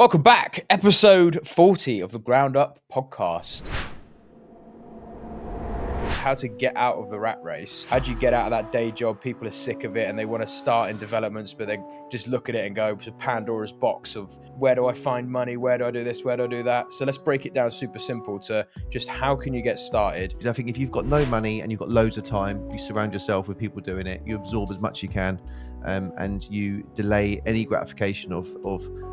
Welcome back, episode 40 of the Ground Up podcast. How to get out of the rat race. How do you get out of that day job? People are sick of it and they want to start in developments, but they just look at it and go to Pandora's box of where do I find money? Where do I do this? Where do I do that? So let's break it down super simple to just how can you get started? I think if you've got no money and you've got loads of time, you surround yourself with people doing it, you absorb as much as you can, and you delay any gratification of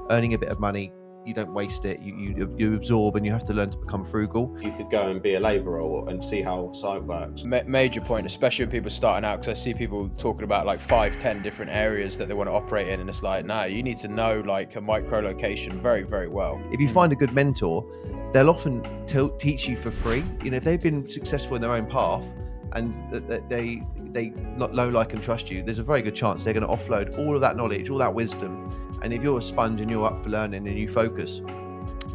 earning a bit of money. You don't waste it. You absorb, and you have to learn to become frugal. You could go and be a labourer and see how site works. Major point, especially when people are starting out, because I see people talking about like 5-10 different areas that they want to operate in, and it's like, no, you need to know like a micro location very, very well. If you find a good mentor, they'll often teach you for free. You know, if they've been successful in their own path and they know, like, and trust you, there's a very good chance they're going to offload all of that knowledge, all that wisdom. And if you're a sponge and you're up for learning and you focus,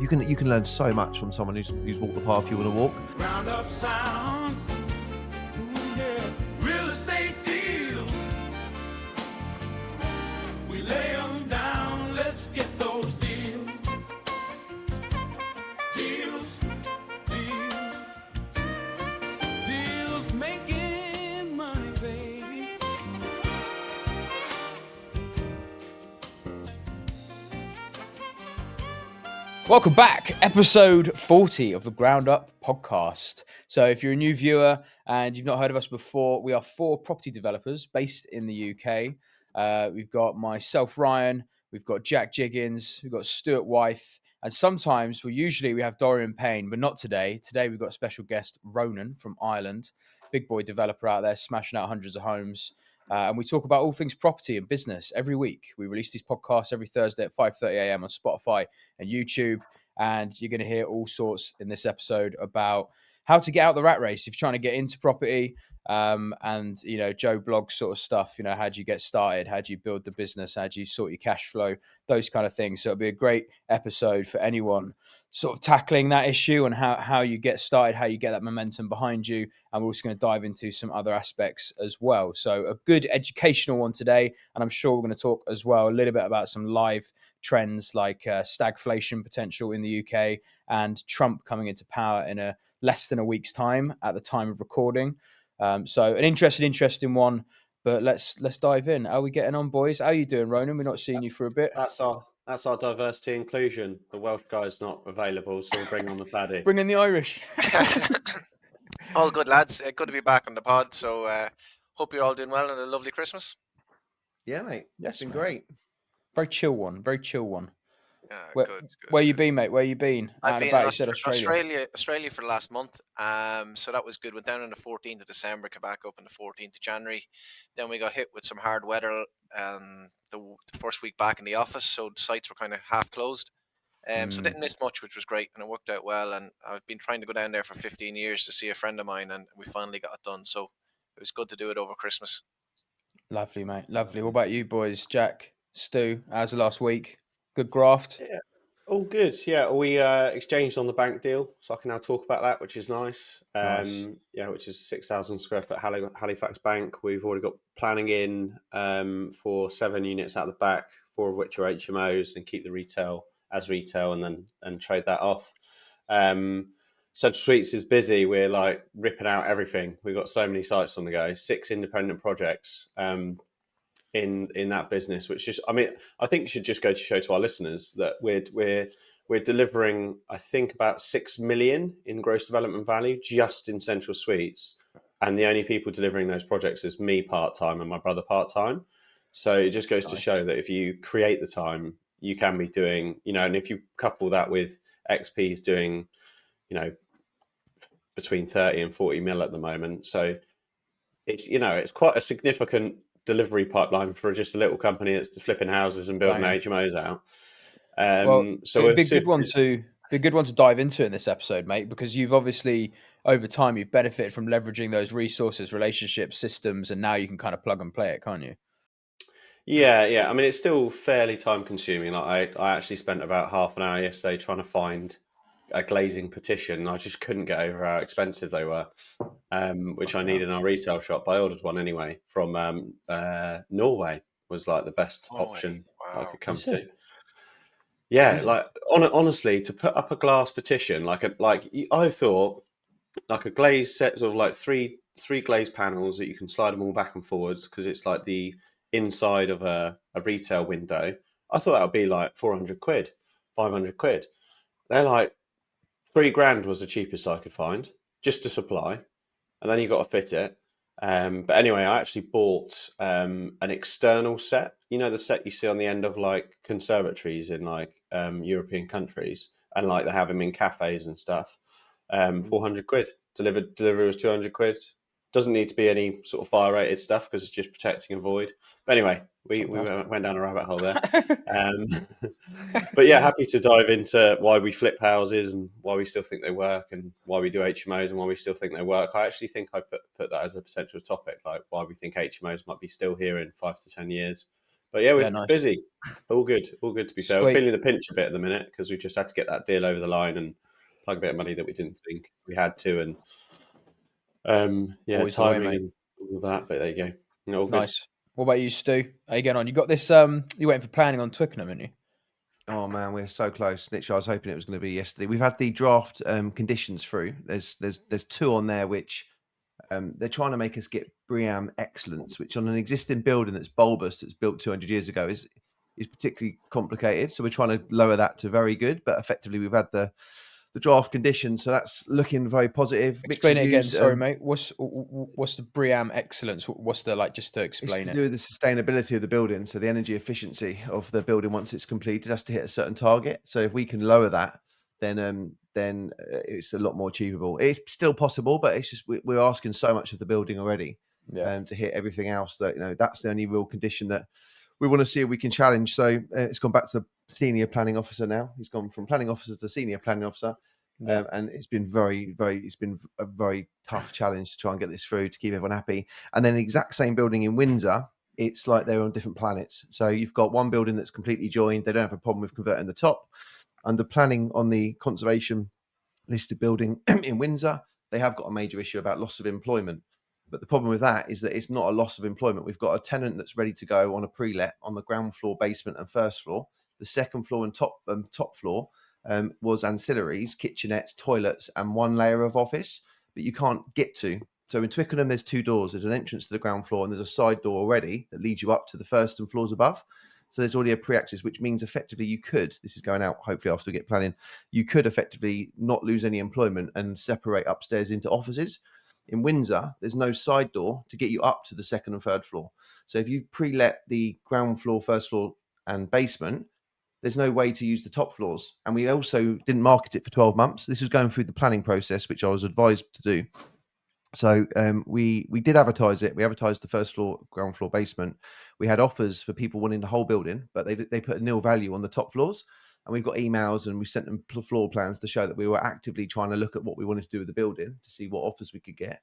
you can learn so much from someone who's walked the path you want to walk. Ground up sound, ooh, yeah. Real estate deals. We lay them down, let's get those deals. Deals making money, baby. Welcome back, episode 40 of the Ground Up podcast. So if you're a new viewer and you've not heard of us before, we are 4 property developers based in the UK. We've got myself, Ryan, we've got Jack Jiggens, we've got Stuart Wyeth, and sometimes we have Dorian Payne, but not today. Today we've got a special guest, Ronan from Ireland, big boy developer out there smashing out hundreds of homes. And we talk about all things property and business every week. We release these podcasts every Thursday at 5:30 a.m. on Spotify and YouTube. And you're going to hear all sorts in this episode about how to get out the rat race if you're trying to get into property. And, you know, Joe blog sort of stuff, you know, how do you get started? How do you build the business? How do you sort your cash flow? Those kind of things. So it'll be a great episode for anyone sort of tackling that issue and how you get started, how you get that momentum behind you. And we're also going to dive into some other aspects as well. So a good educational one today. And I'm sure we're going to talk as well a little bit about some live trends like stagflation potential in the UK and Trump coming into power in a less than a week's time at the time of recording. So an interesting one, but let's dive in. How are we getting on, boys? How are you doing, Ronan? We're not seeing you for a bit. That's our diversity inclusion. The Welsh guy's not available, so we'll bring on the paddy. Bring in the Irish. All good, lads. Good to be back on the pod. So hope you're all doing well and a lovely Christmas. Yeah, mate. Yes, it's been mate. great. Very chill one. Good. Where you been, mate? Where you been? I've been about, in you said Australia for the last month. So that was good. Went down on the 14th of December, came back up on the 14th of January. Then we got hit with some hard weather the first week back in the office, so the sites were kind of half closed. So didn't miss much, which was great, and it worked out well. And I've been trying to go down there for 15 years to see a friend of mine, and we finally got it done. So it was good to do it over Christmas. Lovely, mate. Lovely. What about you, boys? Jack, Stu, how's the last week? Good graft? Yeah, all good. Yeah, we exchanged on the bank deal, so I can now talk about that, which is nice. Nice. Yeah, which is 6,000 square foot Halifax bank. We've already got planning in for 7 units out the back, 4 of which are HMOs, and keep the retail as retail, and trade that off. Central Suites is busy. We're like ripping out everything. We've got so many sites on the go. 6 independent projects. In that business, which is, I mean, I think should just go to show to our listeners that we're delivering, I think, about 6 million in gross development value just in Central Suites, and the only people delivering those projects is me part-time and my brother part-time. So it just goes to show that if you create the time, you can be doing, you know, and if you couple that with XPs doing, you know, between 30 and 40 mil at the moment, so it's, you know, it's quite a significant delivery pipeline for just a little company that's flipping houses and building HMOs out. So it'd be a good one to dive into in this episode, mate, because you've obviously over time you've benefited from leveraging those resources, relationships, systems, and now you can kind of plug and play it, can't you? Yeah. I mean, it's still fairly time consuming. Like I actually spent about half an hour yesterday trying to find a glazing petition. I just couldn't get over how expensive they were, which I need in our retail shop. I ordered one anyway from Norway. Was like the best option I could come to. Yeah, Easy. like honestly, to put up a glass partition, I thought like a glazed set of like three glazed panels that you can slide them all back and forwards because it's like the inside of a retail window. I thought that would be like 400 quid, 500 quid. They're like £3,000 was the cheapest I could find just to supply, and then you got to fit it. But anyway, I actually bought an external set. You know, the set you see on the end of like conservatories in like European countries, and like they have them in cafes and stuff. 400 quid. Delivery was 200 quid. Doesn't need to be any sort of fire rated stuff because it's just protecting a void. But anyway, we went down a rabbit hole there. Um, but yeah, happy to dive into why we flip houses and why we still think they work and why we do HMOs and why we still think they work. I actually think I put that as a potential topic, like why we think HMOs might be still here in 5 to 10 years. But yeah, we're Nice. busy. All good to be fair. Sweet. We're feeling the pinch a bit at the minute because we just had to get that deal over the line and plug a bit of money that we didn't think we had to. And Always the way, timing mate. and all of that. But there you go. All good. Nice. What about you, Stu? How you getting on? You got this? You waiting for planning on Twickenham, haven't you? Oh man, we're so close. Literally, I was hoping it was going to be yesterday. We've had the draft conditions through. There's 2 on there which they're trying to make us get BREEAM excellence, which on an existing building that's bulbous, that's built 200 years ago, is particularly complicated. So we're trying to lower that to very good. But effectively, we've had the draft conditions, so that's looking very positive. Explain it again. Sorry, mate. What's the BREEAM excellence? What's the just to explain it's to it? do with the sustainability of the building, so the energy efficiency of the building once it's completed has to hit a certain target. So if we can lower that, then it's a lot more achievable. It's still possible, but it's just we're asking so much of the building already to hit everything else that that's the only real condition that we want to see if we can challenge. So it's gone back to the senior planning officer now. He's gone from planning officer to senior planning officer. And it's been it's been a very tough challenge to try and get this through to keep everyone happy. And then the exact same building in Windsor, it's like they're on different planets. So you've got one building that's completely joined. They don't have a problem with converting the top. Under planning on the conservation listed building in Windsor, they have got a major issue about loss of employment. But the problem with that is that it's not a loss of employment. We've got a tenant that's ready to go on a pre-let on the ground floor, basement and first floor. The second floor and top floor was ancillaries, kitchenettes, toilets, and one layer of office, but you can't get to. So in Twickenham, there's 2 doors. There's an entrance to the ground floor, and there's a side door already that leads you up to the first and floors above. So there's already a pre-access, which means effectively you could, this is going out hopefully after we get planning, you could effectively not lose any employment and separate upstairs into offices. In Windsor, there's no side door to get you up to the second and third floor. So if you pre-let the ground floor, first floor, and basement, there's no way to use the top floors. And we also didn't market it for 12 months. This was going through the planning process, which I was advised to do. So we did advertise it. We advertised the first floor, ground floor, basement. We had offers for people wanting the whole building, but they put a nil value on the top floors. And we've got emails and we sent them floor plans to show that we were actively trying to look at what we wanted to do with the building to see what offers we could get.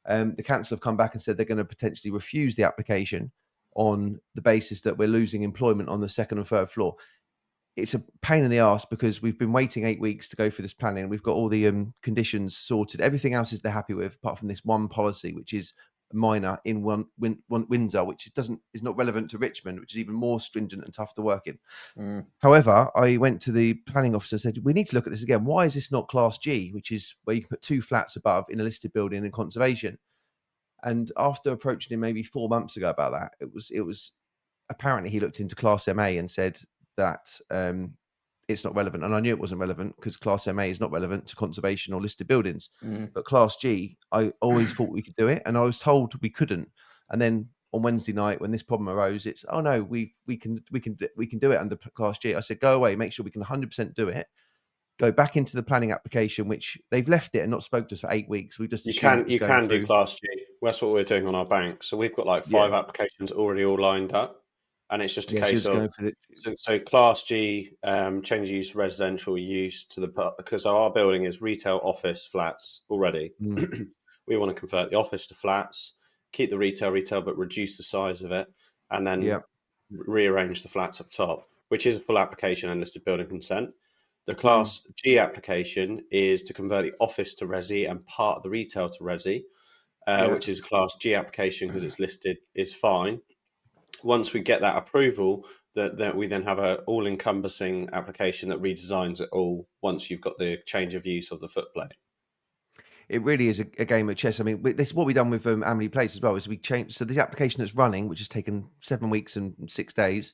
The council have come back and said they're going to potentially refuse the application on the basis that we're losing employment on the second and third floor. It's a pain in the arse because we've been waiting 8 weeks to go through this planning. We've got all the conditions sorted. Everything else is they're happy with, apart from this one policy, which is minor in Windsor, which is not relevant to Richmond, which is even more stringent and tough to work in. However, I went to the planning officer and said, we need to look at this again. Why is this not Class G, which is where you can put 2 flats above in a listed building in conservation? And after approaching him maybe 4 months ago about that, it was apparently he looked into Class MA and said that it's not relevant. And I knew it wasn't relevant because Class MA is not relevant to conservation or listed buildings. But Class G, I always thought we could do it, and I was told we couldn't. And then on Wednesday night, when this problem arose, it's no, we can do it under Class G. I said, go away, make sure we can 100% do it. Go back into the planning application, which they've left it and not spoke to us for 8 weeks. We just you can do Class G. That's what we're doing on our bank. So we've got like 5 applications already all lined up. And it's just a case of so Class G, change of use residential use to because our building is retail office flats already. We want to convert the office to flats, keep the retail, but reduce the size of it, and then rearrange the flats up top, which is a full application and listed building consent. The Class G application is to convert the office to resi and part of the retail to resi, which is a Class G application because it's listed is fine. Once we get that approval, that we then have a all-encompassing application that redesigns it all once you've got the change of use of the footplate. It really is a game of chess. I mean, this is what we've done with Amelie Place as well. Is we changed, so the application that's running, which has taken 7 weeks and 6 days,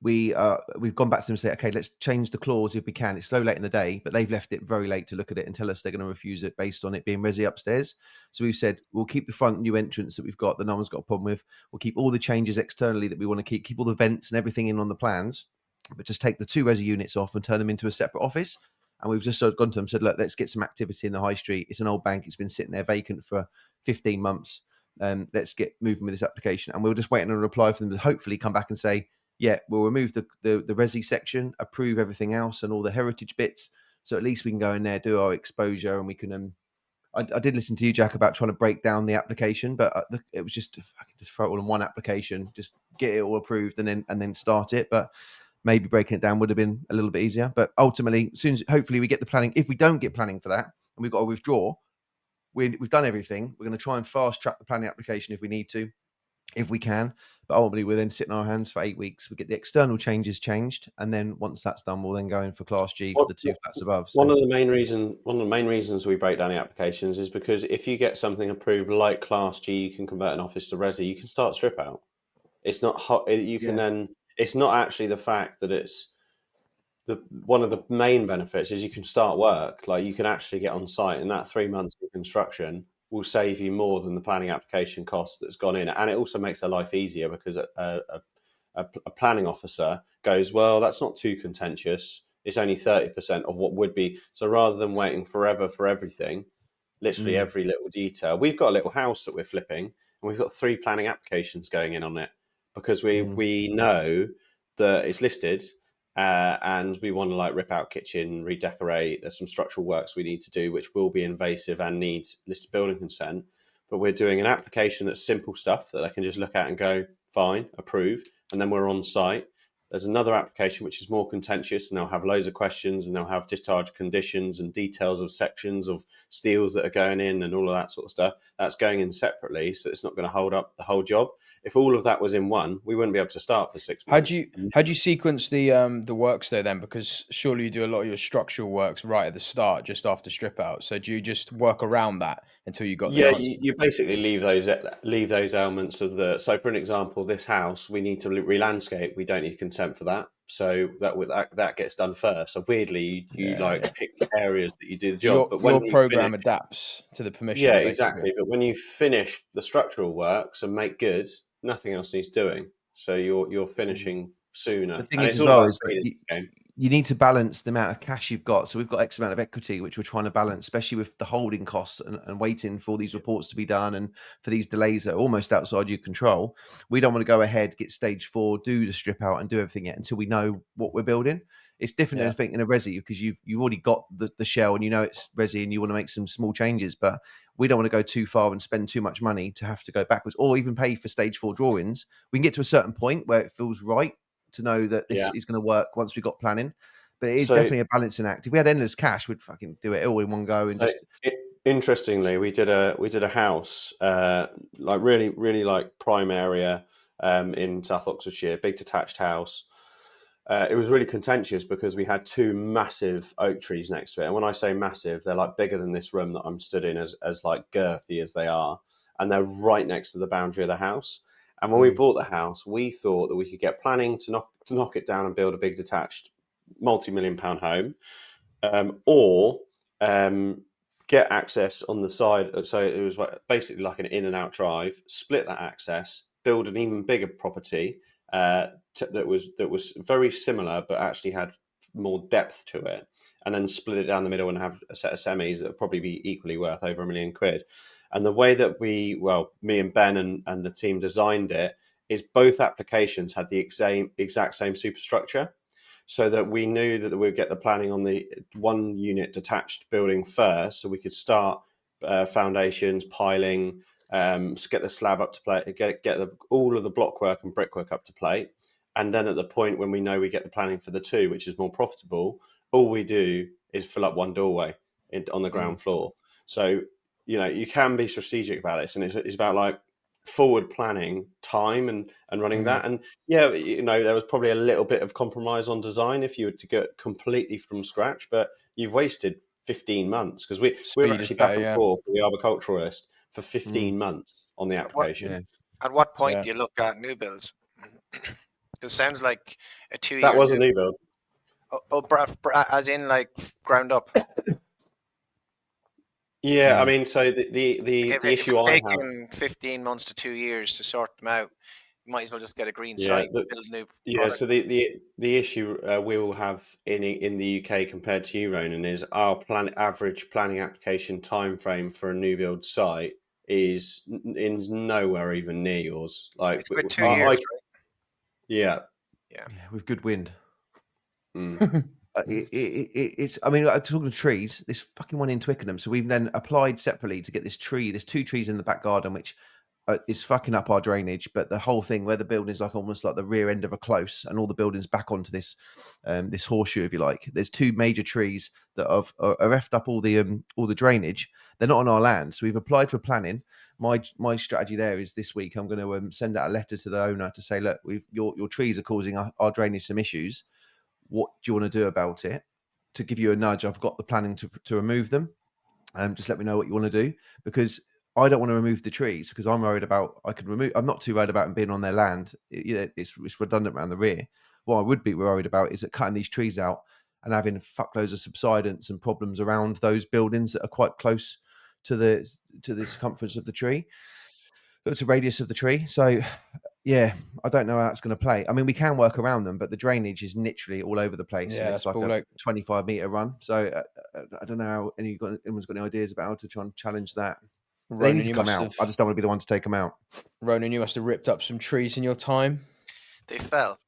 we've gone back to them and say, okay, let's change the clause if we can. It's so late in the day, but they've left it very late to look at it and tell us they're going to refuse it based on it being resi upstairs. So we've said we'll keep the front new entrance that we've got that no one's got a problem with. We'll keep all the changes externally that we want to keep all the vents and everything in on the plans, but just take the 2 resi units off and turn them into a separate office. And we've just sort of gone to them and said, look, let's get some activity in the high street. It's an old bank. It's been sitting there vacant for 15 months. Let's get moving with this application. And we were just waiting on a reply for them to hopefully come back and say, yeah, we'll remove the resi section, approve everything else and all the heritage bits. So at least we can go in there, do our exposure, and we can... I did listen to you, Jack, about trying to break down the application, but it was just, I can just throw it all in one application, just get it all approved and then start it. But maybe breaking it down would have been a little bit easier. But ultimately, as soon as hopefully we get the planning, if we don't get planning for that and we've got to withdraw, we've done everything. We're going to try and fast track the planning application if we need to, if we can. But ultimately, we'll then sit in our hands for 8 weeks. We get the external changes changed. And then once that's done, we'll then go in for Class G for the 2 flats above. So. One of the main reasons we break down the applications is because if you get something approved like Class G, you can convert an office to resi, you can start strip out. It's not hot. You can then... It's not actually the fact that it's one of the main benefits is you can start work. Like you can actually get on site, and that 3 months of construction will save you more than the planning application cost that's gone in. And it also makes their life easier because a planning officer goes, well, that's not too contentious. It's only 30% of what would be. So rather than waiting forever for everything, literally every little detail, we've got a little house that we're flipping, and we've got 3 planning applications going in on it. Because we know that it's listed and we want to like rip out kitchen, redecorate. There's some structural works we need to do, which will be invasive and needs listed building consent. But we're doing an application that's simple stuff that they can just look at and go, fine, approve. And then we're on site. There's another application which is more contentious, and they'll have loads of questions, and they'll have discharge conditions and details of sections of steels that are going in and all of that sort of stuff. That's going in separately, so it's not going to hold up the whole job. If all of that was in one, we wouldn't be able to start for 6 months. How do you sequence the works there then? Because surely you do a lot of your structural works right at the start, just after strip out. So do you just work around that until you got? You basically leave those elements of the. So for an example, this house we need to re-landscape. We don't need consent for that, so that gets done first. So weirdly, you like pick the areas that you do the job. But when your program adapts to the permission. Yeah, exactly. But when you finish the structural works and make good, nothing else needs doing. So you're finishing sooner. The thing is, as well, is you need to balance the amount of cash you've got. So we've got X amount of equity, which we're trying to balance, especially with the holding costs and waiting for these reports to be done and for these delays that are almost outside your control. We don't want to go ahead, get stage 4, do the strip out and do everything yet until we know what we're building. It's different than I think in a resi because you've already got the shell and you know it's resi and you want to make some small changes, but we don't want to go too far and spend too much money to have to go backwards or even pay for stage 4 drawings. We can get to a certain point where it feels right to know that this is going to work once we've got planning. But it is definitely a balancing act. If we had endless cash, we'd fucking do it all in one go. And interestingly, we did a house, like really like prime area in South Oxfordshire, big detached house. It was really contentious because we had 2 massive oak trees next to it. And when I say massive, they're like bigger than this room that I'm stood in, as like girthy as they are. And they're right next to the boundary of the house. And when we bought the house, we thought that we could get planning to knock it down and build a big detached multi-million-pound home, or get access on the side. So it was basically like an in and out drive, split that access, build an even bigger property that was very similar, but actually had more depth to it, and then split it down the middle and have a set of semis that would probably be equally worth over £1 million. And the way that me and Ben and the team designed it is both applications had the exact same superstructure, so that we knew that we'd get the planning on the 1 unit detached building first, so we could start foundations, piling, get the slab up to plate, get all of the block work and brickwork up to plate. And then at the point when we know we get the planning for the 2, which is more profitable, all we do is fill up 1 doorway on the ground floor. So, you can be strategic about this. And it's about like forward planning time and running that. And yeah, there was probably a little bit of compromise on design if you were to go completely from scratch, but you've wasted 15 months because we were Speed is actually back better, and yeah. forth with the arboriculturalist for 15 months on the At what, application. Yeah. at what point Yeah. do you look at new builds? It sounds like a 2 year. That was a new build. As in like ground up. Yeah, I mean, so the If issue it's I have, taking 15 months to 2 years to sort them out, you might as well just get a green yeah, site and build a new yeah. product. So the issue we will have in the UK compared to you, Ronan, is our average planning application time frame for a new build site is nowhere even near yours. Like, It's about 2 years, right? yeah. With good wind. Mm. It's. I mean, I'm talking trees. This fucking one in Twickenham. So we've then applied separately to get this tree. There's 2 trees in the back garden, which is fucking up our drainage. But the whole thing, where the building is like almost like the rear end of a close, and all the buildings back onto this this horseshoe, if you like. There's 2 major trees that are effed up all the drainage. They're not on our land, so we've applied for planning. My strategy there is this week I'm going to send out a letter to the owner to say, look, your trees are causing our drainage some issues. What do you want to do about it? To give you a nudge, I've got the planning to remove them. Just let me know what you want to do, because I don't want to remove the trees because I'm worried about I'm not too worried about them being on their land. It's redundant around the rear. What I would be worried about is that cutting these trees out and having fuckloads of subsidence and problems around those buildings that are quite close to the circumference of the tree. That's a radius of the tree. So yeah, I don't know how that's going to play. I mean, we can work around them, but the drainage is literally all over the place. Yeah, And it's like a 25-meter run. So I don't know how anyone's got any ideas about how to try and challenge that. They need to come out. I just don't want to be the one to take them out. Ronan, you must have ripped up some trees in your time. They fell.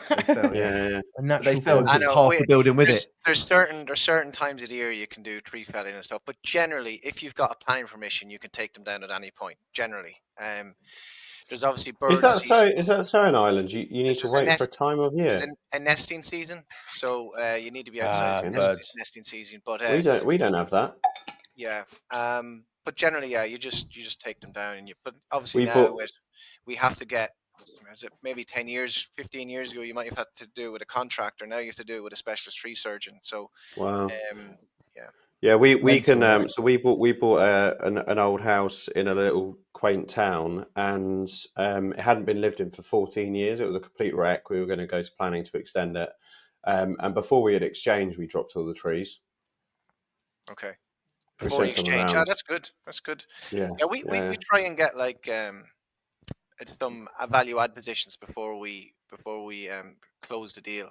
They fell, Yeah. A natural They fell and cause. took half the building with it. There's certain times of the year you can do tree felling and stuff, but generally, if you've got a planning permission, you can take them down at any point. Generally, there's obviously bird Is that season. so? Is that so in Ireland? You need to There's a wait nest- for a time of year. There's a nesting season, so you need to be outside birds. nesting season. But We don't have that. yeah, but generally, yeah, you just take them down, and but obviously We now bought- we have to get. Is it maybe 10 years, 15 years ago, you might have had to do it with a contractor. Now you have to do it with a specialist tree surgeon. So, Wow. yeah. Yeah, we Mental, can. right? So we bought an old house in a little quaint town, and it hadn't been lived in for 14 years. It was a complete wreck. We were going to go to planning to extend it, and before we had exchanged, we dropped all the trees. Okay. We Before you sent some exchange, around. that's good. That's good. Yeah, Yeah, we try and get like some value add positions before we close the deal.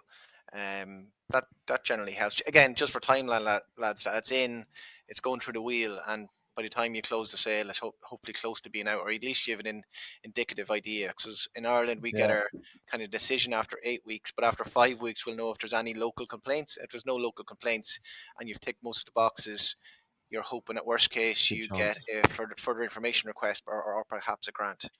That generally helps. Again, just for timeline, lads, it's going through the wheel, and by the time you close the sale, it's hopefully close to being out, or at least you have an indicative idea. Because in Ireland, we get our kind of decision after 8 weeks, but after 5 weeks, we'll know if there's any local complaints. If there's no local complaints, and you've ticked most of the boxes, you're hoping at worst case Good you chance. get a further information request or perhaps a grant.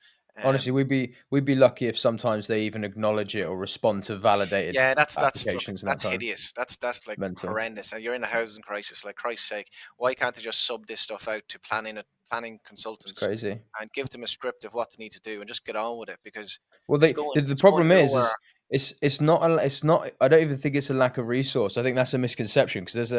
Honestly, we'd be lucky if sometimes they even acknowledge it or respond to validated that's applications. that's hideous. That's like Mental. horrendous. And you're in a housing crisis. Like, Christ's sake, why can't they just sub this stuff out to planning consultants It's crazy. and give them a script of what they need to do and just get on with it? Because Well, the problem is it's not I don't even think it's a lack of resource. I think that's a misconception, because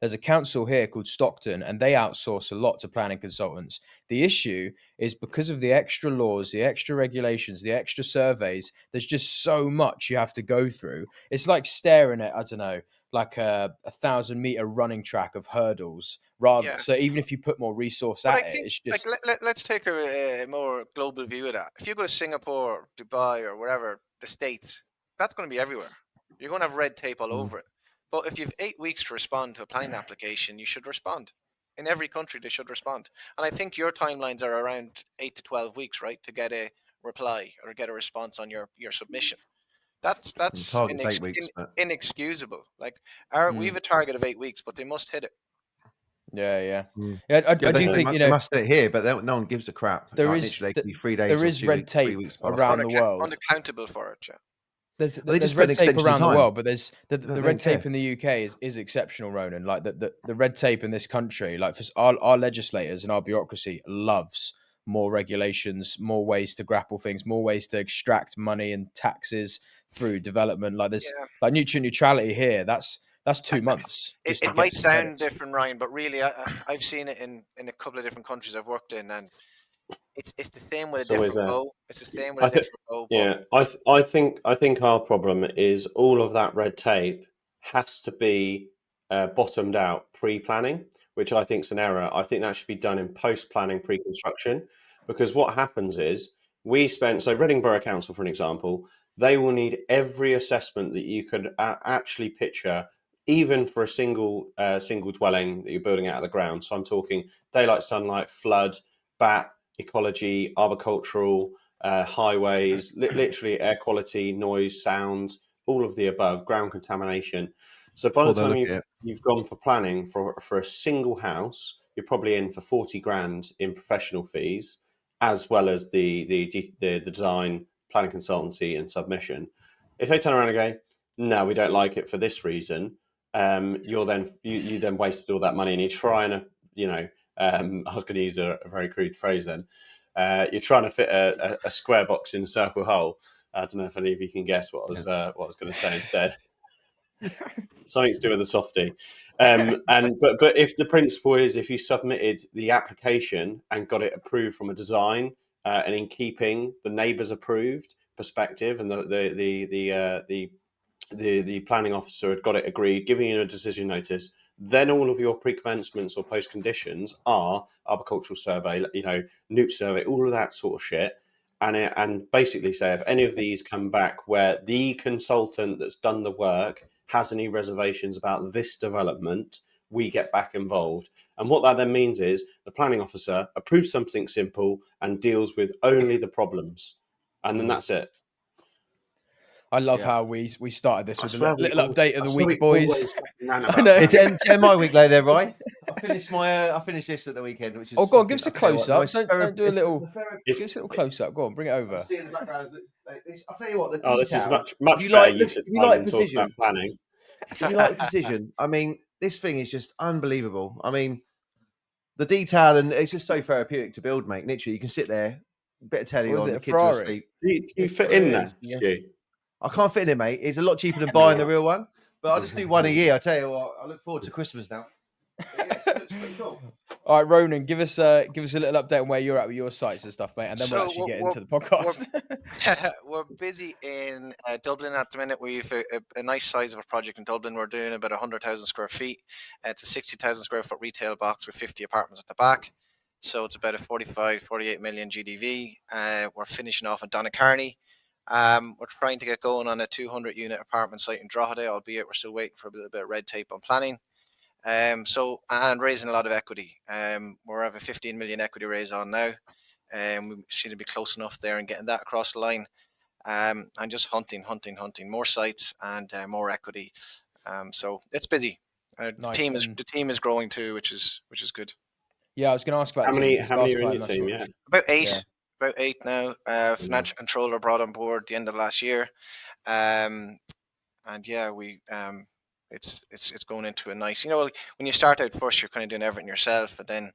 there's a council here called Stockton, and they outsource a lot to planning consultants. The issue is because of the extra laws, the extra regulations, the extra surveys, there's just so much you have to go through. It's like staring at, I don't know, like a 1,000-meter running track of hurdles. So even if you put more resource at it, it's just like let's take a more global view of that. If you go to Singapore, Dubai, or wherever, the States, that's going to be everywhere. You're going to have red tape all over it. But if you have 8 weeks to respond to a planning application, you should respond. In every country, they should respond. And I think your timelines are around 8 to 12 weeks, right, to get a reply or get a response on your submission. That's Target's 8 weeks, but inexcusable. Like, we have a target of 8 weeks, but they must hit it. Yeah. I do think they must sit here, but no one gives a crap. There Like, is literally, they can be 3 days. there or is 2 red weeks, 3 tape weeks past. around the world. Unaccountable for it, yeah. There's They just red put an tape extension of around the time. world, but there's the They red don't care. tape in the UK is exceptional, Ronan. Like the red tape in this country, like for our legislators and our bureaucracy loves more regulations, more ways to grapple things, more ways to extract money and taxes through development. Like there's Yeah. like nutrient neutrality here. That's 2 months. Just to It get might some sound credits. different, Ryan, but really, I've seen it in a couple of different countries I've worked in, and it's the same with a It's always different there. bow. It's the same with I a think, different bow. But yeah, I think our problem is all of that red tape has to be bottomed out pre-planning, which I think is an error. I think that should be done in post-planning, pre-construction, because what happens is so Reading Borough Council, for an example, they will need every assessment that you could actually picture, even for a single dwelling that you're building out of the ground. So I'm talking daylight, sunlight, flood, bat, ecology, arboricultural, highways, literally air quality, noise, sound, all of the above, ground contamination. So by the Before they time look at it. you've gone for planning for a single house, you're probably in for 40 grand in professional fees, as well as the design, planning consultancy, and submission. If they turn around and go, no, we don't like it for this reason, you then wasted all that money, and you're trying to, I was going to use a very crude phrase then. You're trying to fit a square box in a circle hole. I don't know if any of you can guess what I was going to say instead. Something to do with the softie. But if the principle is, if you submitted the application and got it approved from a design and in keeping the neighbours approved perspective, and the planning officer had got it agreed, giving you a decision notice, then all of your pre-commencements or post conditions are arboricultural survey, newt survey, all of that sort of shit. And basically say, if any of these come back where the consultant that's done the work has any reservations about this development, we get back involved. And what that then means is the planning officer approves something simple and deals with only the problems. And then that's it. I love how we started this with a little update of the week, boys. I know. It's my week later, right? I finished this at the weekend, which is. Oh, go on, give us a I'll tell you close what, up. Don't do a little. It's- Give us a little close up. Go on, bring it over. I see in the background like this. I'll tell you what, the detail. this is much you better like- use of if you time like than talk precision. about planning. If you like precision, I mean, this thing is just unbelievable. I mean, the detail, and it's just so therapeutic to build, mate. Literally, you can sit there, bit of telly What is on, it, the a kids are Ferrari? asleep. Do you It's fit in there, brilliant. Stu? I can't fit in it, mate. It's a lot cheaper than buying the real one, but I'll just do one a year. I tell you what, I look forward to Christmas now. But yes, it looks pretty cool. All right, Ronan, give us a little update on where you're at with your sites and stuff, mate, and then we'll So actually get we're- into the podcast. we're busy in Dublin at the minute. We've a nice size of a project in Dublin. We're doing about 100,000 square feet. It's a 60,000 square foot retail box with 50 apartments at the back. So it's about a 48 million GDV. We're finishing off in Donacarney. We're trying to get going on a 200 unit apartment site in Drogheda, albeit we're still waiting for a little bit of red tape on planning. And raising a lot of equity. We're having 15 million equity raise on now. We seem to be close enough there and getting that across the line. And just hunting more sites and more equity. So it's busy. Nice, The team is growing too, which is good. Yeah, I was going to ask about How many are in your team? Yeah. About eight now. Financial controller brought on board the end of last year. And yeah, we it's going into a nice, when you start out first, you're kind of doing everything yourself, but then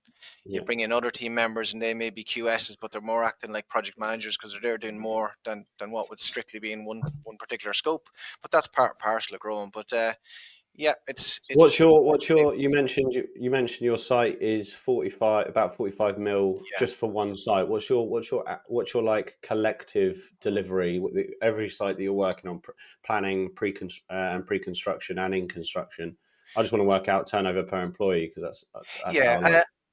you bring in other team members, and they may be QSs, but they're more acting like project managers because they're there doing more than what would strictly be in one particular scope. But that's part and parcel of growing. But yeah, it's What's your you mentioned your site is about 45 mil just for one site. What's your like collective delivery? Every site that you're working on, planning, pre-construction and in construction. I just want to work out turnover per employee because that's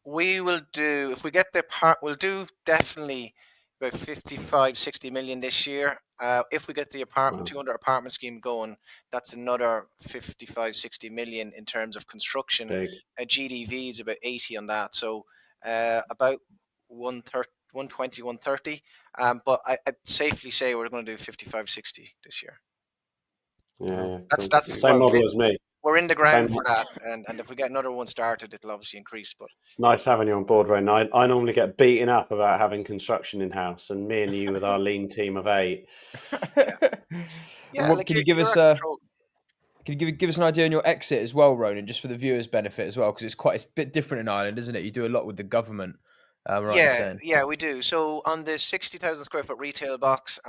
we will do, if we get the part, we'll do definitely about 55-60 million this year. If we get the 200 apartment scheme going, that's another 55-60 million in terms of construction. A GDV is about 80 on that, so about 120-130. But I'd safely say we're going to do 55-60 this year. Yeah, that's the same model as me. We're in the ground for that, and if we get another one started, it'll obviously increase. But it's nice having you on board, Ronan. I normally get beaten up about having construction in house, and me and you with our lean team of 8. Can you give us an idea on your exit as well, Ronan, just for the viewers' benefit as well, because it's a bit different in Ireland, isn't it? You do a lot with the government. I'm right in saying. Yeah, we do. So on the 60,000 square foot retail box,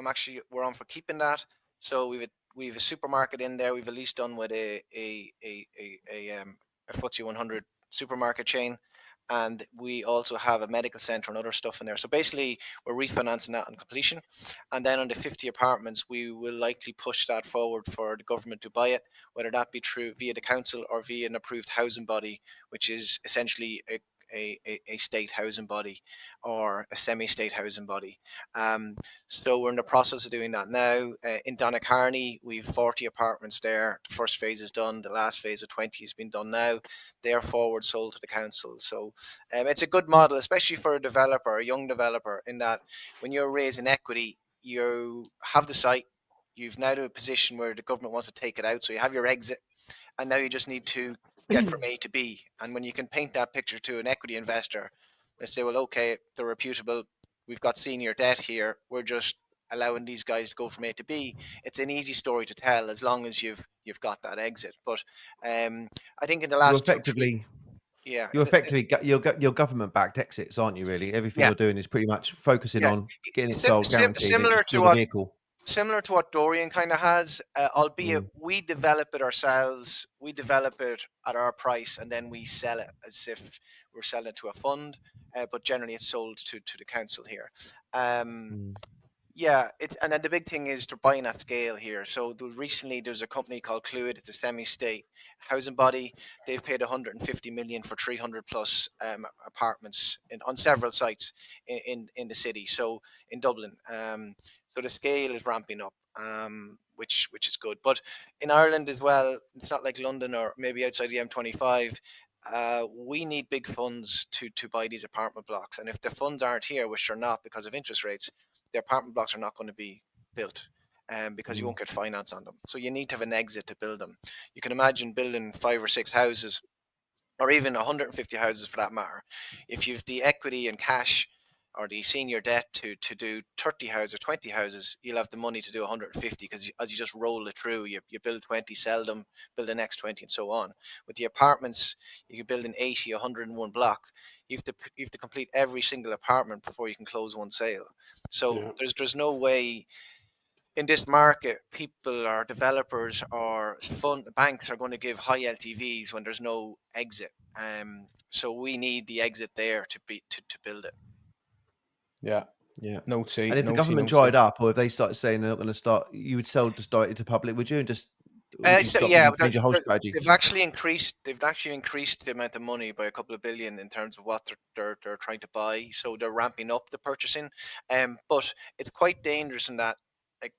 we're on for keeping that. So we've a supermarket in there. We've at least done with a FTSE 100 supermarket chain, and we also have a medical center and other stuff in there. So basically, we're refinancing that on completion, and then on the 50 apartments, we will likely push that forward for the government to buy it, whether that be through via the council or via an approved housing body, which is essentially a state housing body or a semi-state housing body. So we're in the process of doing that now. In Donacarney, we've 40 apartments there. The first phase is done. The last phase of 20 has been done now. They are forward sold to the council. So it's a good model, especially for a developer, a young developer, in that when you're raising equity, you have the site. You've now to a position where the government wants to take it out. So you have your exit, and now you just need to get from A to B. And when you can paint that picture to an equity investor, they say, well, okay, they're reputable. We've got senior debt here. We're just allowing these guys to go from A to B. It's an easy story to tell as long as you've got that exit. But I think in the You're last effectively yeah, you're effectively your government backed exits, aren't you? Really, everything yeah, you're doing is pretty much focusing yeah, on getting it sold, guaranteed, and similar just to build a what vehicle. Dorian kind of has, albeit Mm. we develop it ourselves. We develop it at our price, and then we sell it as if we're selling it to a fund. But generally, it's sold to the council here. Um, Mm. yeah, and then the big thing is they're buying at scale here. So recently there's a company called Cluid. It's a semi-state housing body. They've paid 150 million for 300 plus apartments on several sites in the city. So in Dublin. So the scale is ramping up, which is good. But in Ireland as well, it's not like London or maybe outside the M25. We need big funds to buy these apartment blocks, and if the funds aren't here, which they're not because of interest rates, the apartment blocks are not going to be built, because you Mm. won't get finance on them. So you need to have an exit to build them. You can imagine building 5 or 6 houses, or even 150 houses for that matter. If you've the equity and cash or the senior debt to do 30 houses or 20 houses, you'll have the money to do 150 because as you just roll it through, you build 20, sell them, build the next 20, and so on. With the apartments, you can build an 80, 101 block. You have to complete every single apartment before you can close one sale. So Yeah. there's no way in this market, people or developers or banks are going to give high LTVs when there's no exit. So we need the exit there to build it. Yeah. Yeah. Naughty. And if the naughty, government naughty. dried up, or if they started saying they're not going to start, you would sell just directly to public, would you? And just would you So stop yeah, and change your whole strategy? they've actually increased. They've actually increased the amount of money by a couple of billion in terms of what they're trying to buy. So they're ramping up the purchasing. But it's quite dangerous in that, like,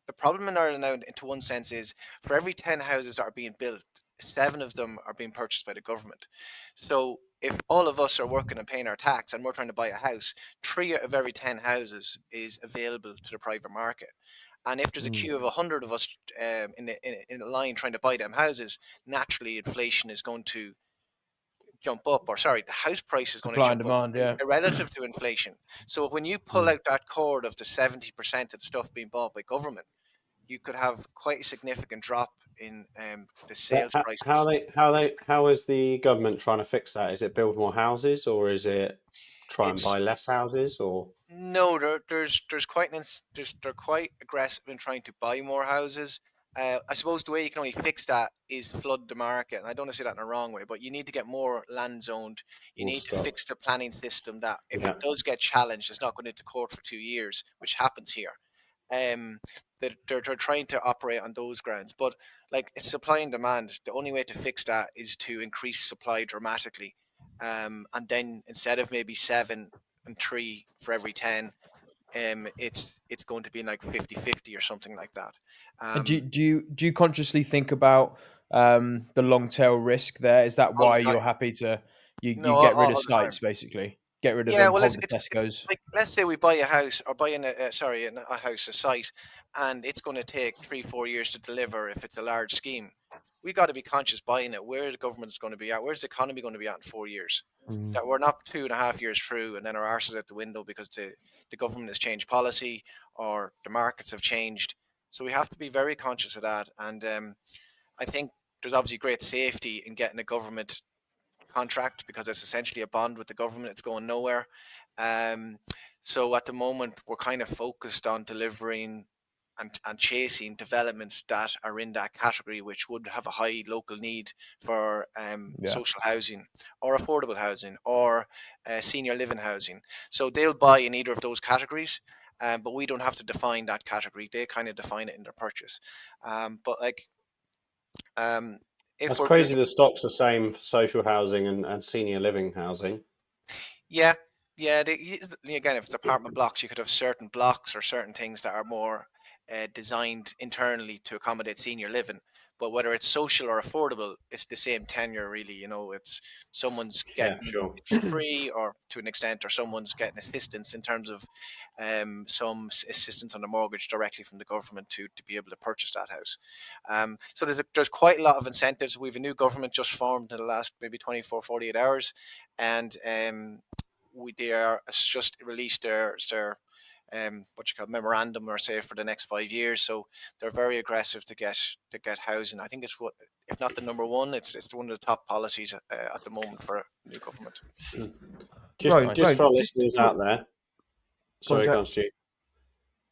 the problem in Ireland now, into one sense, is for every 10 houses that are being built, 7 of them are being purchased by the government. So if all of us are working and paying our tax and we're trying to buy a house, 3 out of every 10 houses is available to the private market. And if there's a Mm. queue of 100 of us in a line trying to buy them houses, naturally inflation is going to jump up, or sorry, the house price is going to Supply and jump up demand. Yeah. relative to inflation. So when you pull Mm. out that cord of the 70% of the stuff being bought by government, you could have quite a significant drop in the sales prices. How is the government trying to fix that? Is it build more houses, or is it try and It's buy less houses, or No, they're quite aggressive in trying to buy more houses. I suppose the way you can only fix that is flood the market, and I don't want to say that in a wrong way, but you need to get more land zoned. You more need to stock? fix the planning system that if Yeah. it does get challenged, it's not going into court for 2 years, which happens here. Um, they're trying to operate on those grounds, but like it's supply and demand. The only way to fix that is to increase supply dramatically, and then instead of maybe 7 and 3 for every 10, it's going to be like 50-50 or something like that. And Um, do you consciously think about the long tail risk there? Is that all the why time. you're happy to No, you get rid of all the time. sites basically? Get rid of Yeah, them, well, hold the it's Tesco's. like, let's say we buy a house or buy a house, a site, and it's going to take 3-4 years to deliver if it's a large scheme. We got to be conscious buying it. Where the government's going to be at? Where's the economy going to be at in 4 years? Mm. That we're not 2.5 years through, and then our arse is out the window because the government has changed policy or the markets have changed. So we have to be very conscious of that. And I think there's obviously great safety in getting a government contract because it's essentially a bond with the government. It's going nowhere. So at the moment, we're kind of focused on delivering and chasing developments that are in that category, which would have a high local need for social housing or affordable housing or senior living housing. So they'll buy in either of those categories, but we don't have to define that category. They kind of define it in their purchase. But like, if That's we're crazy. The stock's the same for social housing and senior living housing. yeah, yeah. Again, if it's apartment blocks, you could have certain blocks or certain things that are more designed internally to accommodate senior living. But whether it's social or affordable, it's the same tenure, really. You know, it's someone's Yeah, getting sure. it for free, or to an extent, or someone's getting assistance in terms of some assistance on the mortgage directly from the government to be able to purchase that house. So there's quite a lot of incentives. We have a new government just formed in the last maybe 24, 48 hours, and they are just released their what you call memorandum, or say, for the next 5 years. So they're very aggressive to get housing. I think it's what, if not the number one, it's one of the top policies at the moment for a new government. Just for our listeners out there. Sorry, Jack. go on, Stu.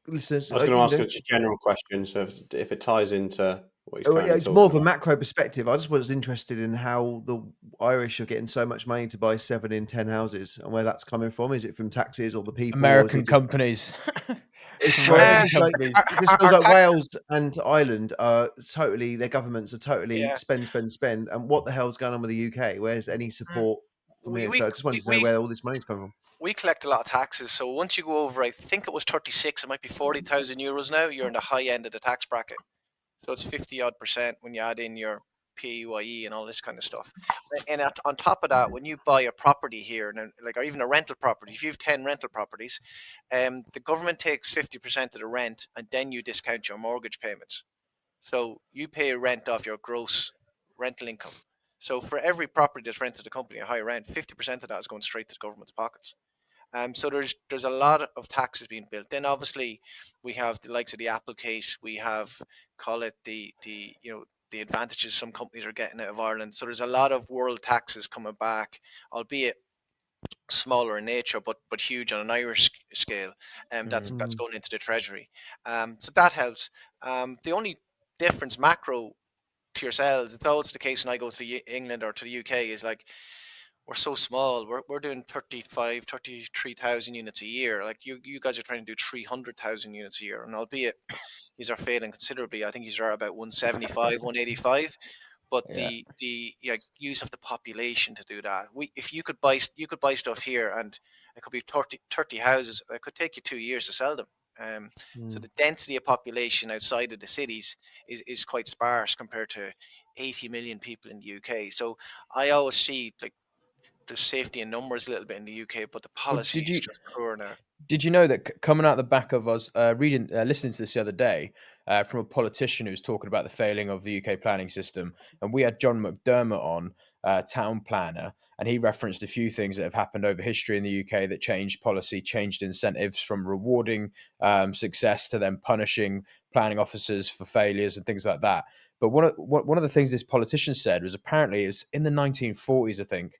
Listeners, I was going to ask a general question, so if it ties into what he's currently it's talking more of a about. macro perspective. I just was interested in how the Irish are getting so much money to buy 7 in 10 houses, and where that's coming from. Is it from taxes or the people? American companies. It's American just like, companies. it just feels like Wales and Ireland are totally, their governments are totally Yeah. spend. And what the hell's going on with the UK? Where's any support from here? So I just wanted to know where all this money's coming from. We collect a lot of taxes, so once you go over, I think it was 36, it might be 40,000 euros now, you're in the high end of the tax bracket. So it's 50% when you add in your PAYE and all this kind of stuff. And on top of that, when you buy a property here, or even a rental property, if you have 10 rental properties, the government takes 50% of the rent, and then you discount your mortgage payments. So you pay rent off your gross rental income. So for every property that's rented to the company at high rent, 50% of that is going straight to the government's pockets. So there's a lot of taxes being built. Then obviously we have the likes of the Apple case. We have, call it the advantages some companies are getting out of Ireland. So there's a lot of world taxes coming back, albeit smaller in nature, but huge on an Irish scale. That's going into the treasury. So that helps. The only difference macro to yourselves, it's always the case when I go to England or to the UK, is like, we're so small. We're doing 33,000 units a year. Like you guys are trying to do 300,000 units a year, and albeit these are failing considerably. I think these are about 175, 185. But the use of the population to do that. If you could buy stuff here, and it could be 30 houses. It could take you 2 years to sell them. So the density of population outside of the cities is quite sparse compared to 80 million people in the UK. So I always see, like, there's safety in numbers a little bit in the UK, but the policy is just poor now. Did you know that coming out the back of us listening to this the other day from a politician who was talking about the failing of the UK planning system, and we had John McDermott on, town planner, and he referenced a few things that have happened over history in the UK that changed policy, changed incentives from rewarding success to then punishing planning officers for failures and things like that. But one of the things this politician said was, apparently it was in the 1940s, I think.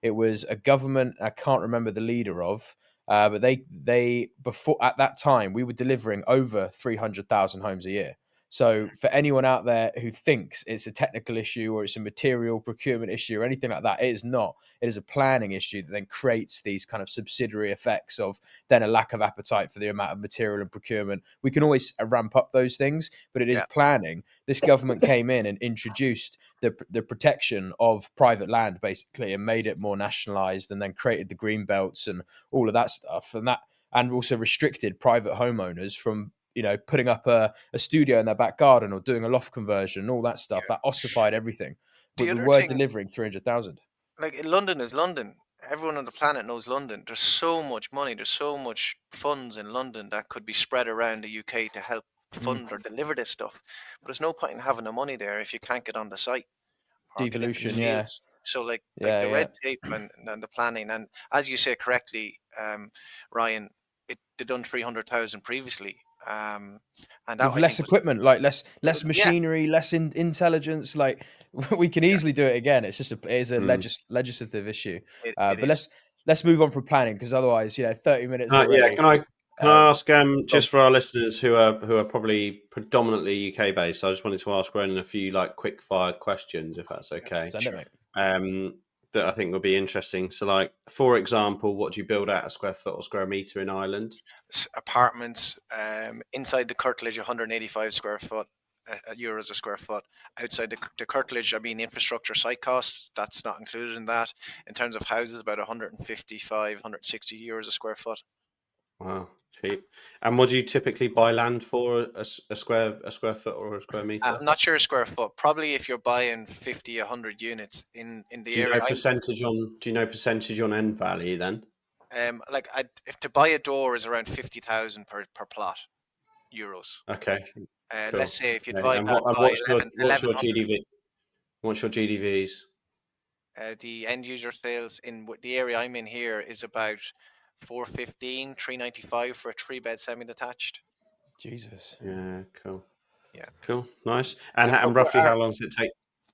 It was a government I can't remember the leader of, but they before, at that time, we were delivering over 300,000 homes a year. So for anyone out there who thinks it's a technical issue or it's a material procurement issue or anything like that, it is not. It is a planning issue that then creates these kind of subsidiary effects of then a lack of appetite for the amount of material and procurement. We can always ramp up those things, but it is planning. This government came in and introduced the protection of private land, basically, and made it more nationalized, and then created the green belts and all of that stuff, and also restricted private homeowners from putting up a studio in their back garden or doing a loft conversion and all that stuff. That ossified everything. We were delivering 300,000. Like, London is London. Everyone on the planet knows London. There's so much money. There's so much funds in London that could be spread around the UK to help fund or deliver this stuff. But there's no point in having the money there if you can't get on the site or Devolution, get into the fields. So the red tape and the planning, and as you say correctly, Ryan, they done 300,000 previously. And that, with less equipment, like less machinery, less intelligence. Like, we can easily do it again. It's just it is a legislative issue. But let's move on from planning, because otherwise, 30 minutes already. Yeah, can I ask, just for our listeners who are probably predominantly UK based, I just wanted to ask Ronan a few like quick fire questions, if that's okay. Send it, mate. That I think will be interesting. So, like, for example, what do you build out a square foot or square meter in Ireland? Apartments, inside the curtilage, 185 square foot. Euros a square foot. Outside the curtilage, infrastructure site costs, that's not included in that. In terms of houses, about 155, 160 euros a square foot. Wow, cheap. And what do you typically buy land for, a square foot or a square meter? I'm not sure a square foot. Probably if you're buying 50, 100 units in the area. Do you know percentage on end value then? If to buy a door is around 50,000 per plot euros. Okay. Cool. Let's say if you divide that by what's your GDV? What's your GDVs? The end user sales in the area I'm in here is about 415, 395 for a 3-bed semi-detached. Jesus. Yeah, cool. Yeah. Cool, nice. And roughly how long does it take?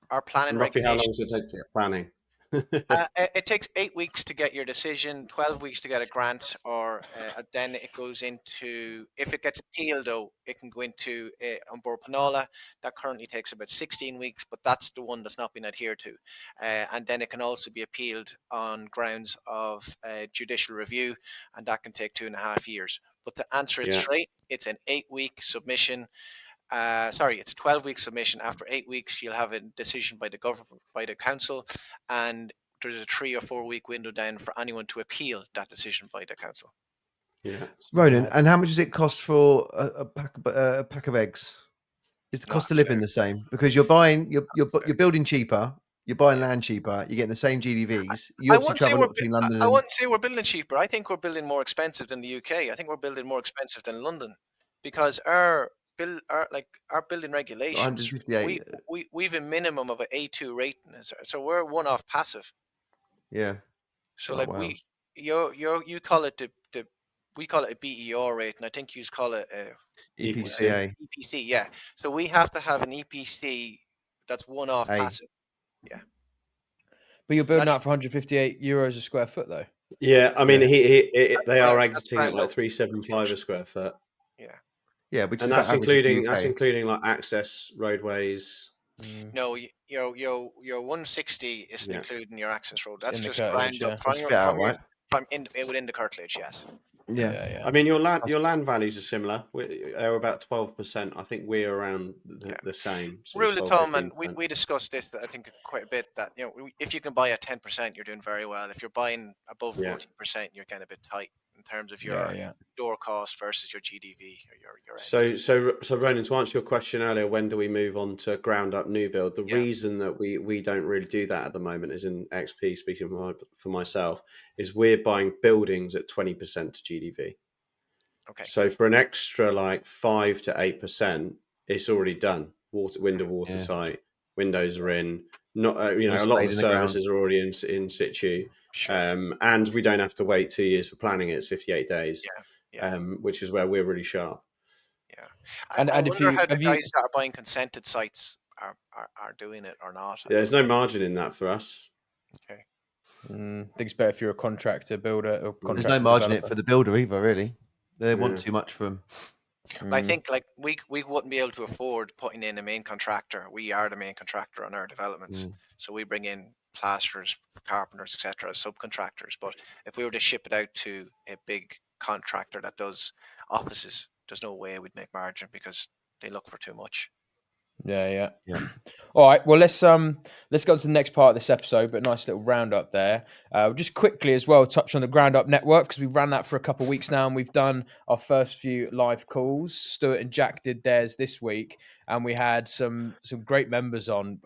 Our planning Roughly how long does it take to get planning? It takes 8 weeks to get your decision, 12 weeks to get a grant, or then it goes into, if it gets appealed though, it can go into Umbor Panola. That currently takes about 16 weeks, but that's the one that's not been adhered to. And then it can also be appealed on grounds of judicial review, and that can take 2.5 years. But to answer it straight, it's an 8-week submission. It's a 12-week submission. After 8 weeks, you'll have a decision by the government, by the council, and there's a 3 or 4 week window then for anyone to appeal that decision by the council. Yeah, Ronan, and how much does it cost for a pack of eggs? Is the cost of living the same? Because you're building cheaper, you're buying land cheaper, you're getting the same GDVs. You obviously travel between London. I wouldn't say we're building cheaper. I think we're building more expensive than the UK. I think we're building more expensive than London, because our building regulations, we've a minimum of an A2 rating, so we're one-off passive. Yeah. So you call it we call it a BER rate, and I think you call it a EPCA. EPC, yeah. So we have to have an EPC that's one-off passive. Yeah. But you're building out for 158 euros a square foot, though. Yeah, I mean, they are exiting at like 375 a square foot. Yeah. Yeah, which and that's including like access roadways. No, your 160 isn't including your access road. That's just ground up within the curtilage. Yes. Yeah. I mean, your land values are similar. They're about 12%. I think we're around the same. Rule of thumb, and we discussed this, I think, quite a bit. That if you can buy at 10%, you're doing very well. If you're buying above 40%, you're getting a bit tight in terms of your door cost versus your GDV or your So Ronan, to answer your question earlier, when do we move on to ground up new build? The reason that we don't really do that at the moment is in XP, speaking for myself, is we're buying buildings at 20% to GDV. Okay. So for an extra like 5 to 8%, it's already done. Watertight, windows are in. Not a lot of the services are already in situ. Sure. And we don't have to wait 2 years for planning it. It's 58 days, which is where we're really sharp. Yeah. And I wonder how the guys that are buying consented sites are doing it or not. There's no margin in that for us. Okay. I think it's better if you're a contractor, builder, or contractor. There's no margin in it for the builder either, really. They want too much from. I think we wouldn't be able to afford putting in a main contractor. We are the main contractor on our developments, so we bring in plasterers, carpenters, etc. as subcontractors. But if we were to ship it out to a big contractor that does offices, there's no way we'd make margin because they look for too much. Yeah. All right. Well, let's go on to the next part of this episode, but nice little roundup there. Just quickly as well, touch on the Ground Up Network, because we've ran that for a couple of weeks now, and we've done our first few live calls. Stuart and Jack did theirs this week, and we had some great members on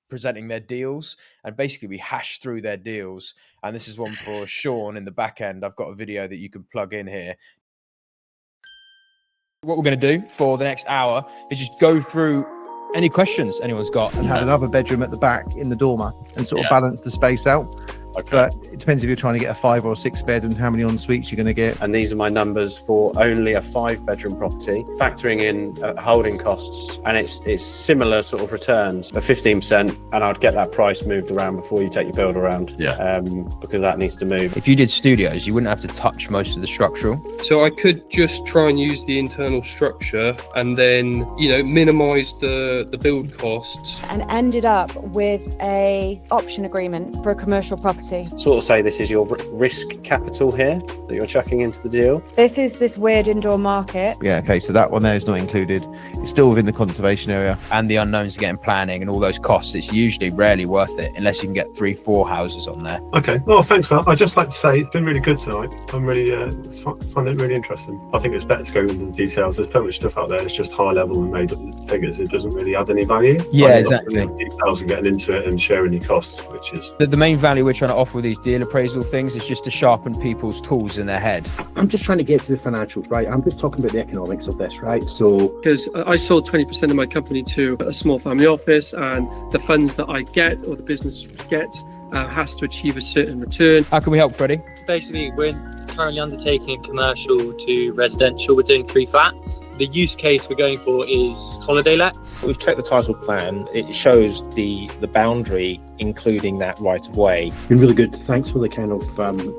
presenting their deals, and basically we hashed through their deals. And this is one for Sean in the back end. I've got a video that you can plug in here. What we're going to do for the next hour is just go through any questions anyone's got. And had another bedroom at the back in the dormer and sort of balance the space out. Okay. But it depends if you're trying to get a 5 or 6 bed and how many en suites you're going to get. And these are my numbers for only a 5-bedroom property, factoring in holding costs, and it's similar sort of returns of 15%. And I'd get that price moved around before you take your build around, because that needs to move. If you did studios, you wouldn't have to touch most of the structural. So I could just try and use the internal structure and then, minimise the build costs. And ended up with a option agreement for a commercial property. Sort of say this is your risk capital here that you're chucking into the deal. This is this weird indoor market. Yeah, okay, so that one there is not included. It's still within the conservation area. And the unknowns of getting planning and all those costs, it's usually rarely worth it unless you can get 3-4 houses on there. Okay. Well, thanks for that. I'd just like to say it's been really good tonight. I'm really find it really interesting. I think it's better to go into the details. There's so much stuff out there. It's just high level and made up figures. It doesn't really add any value. Yeah, exactly. Details and getting into it and sharing your costs, which is The main value we're trying to offer with these deal appraisal things is just to sharpen people's tools in their head. I'm just trying to get to the financials, right? I'm just talking about the economics of this, right? So, Because I sold 20% of my company to a small family office, and the funds that I get or the business gets has to achieve a certain return. How can we help, Freddie? Basically, we're currently undertaking commercial to residential. We're doing 3 flats. The use case we're going for is holiday lets. We've checked the title plan. It shows the boundary, including that right of way. been really good. Thanks for the kind of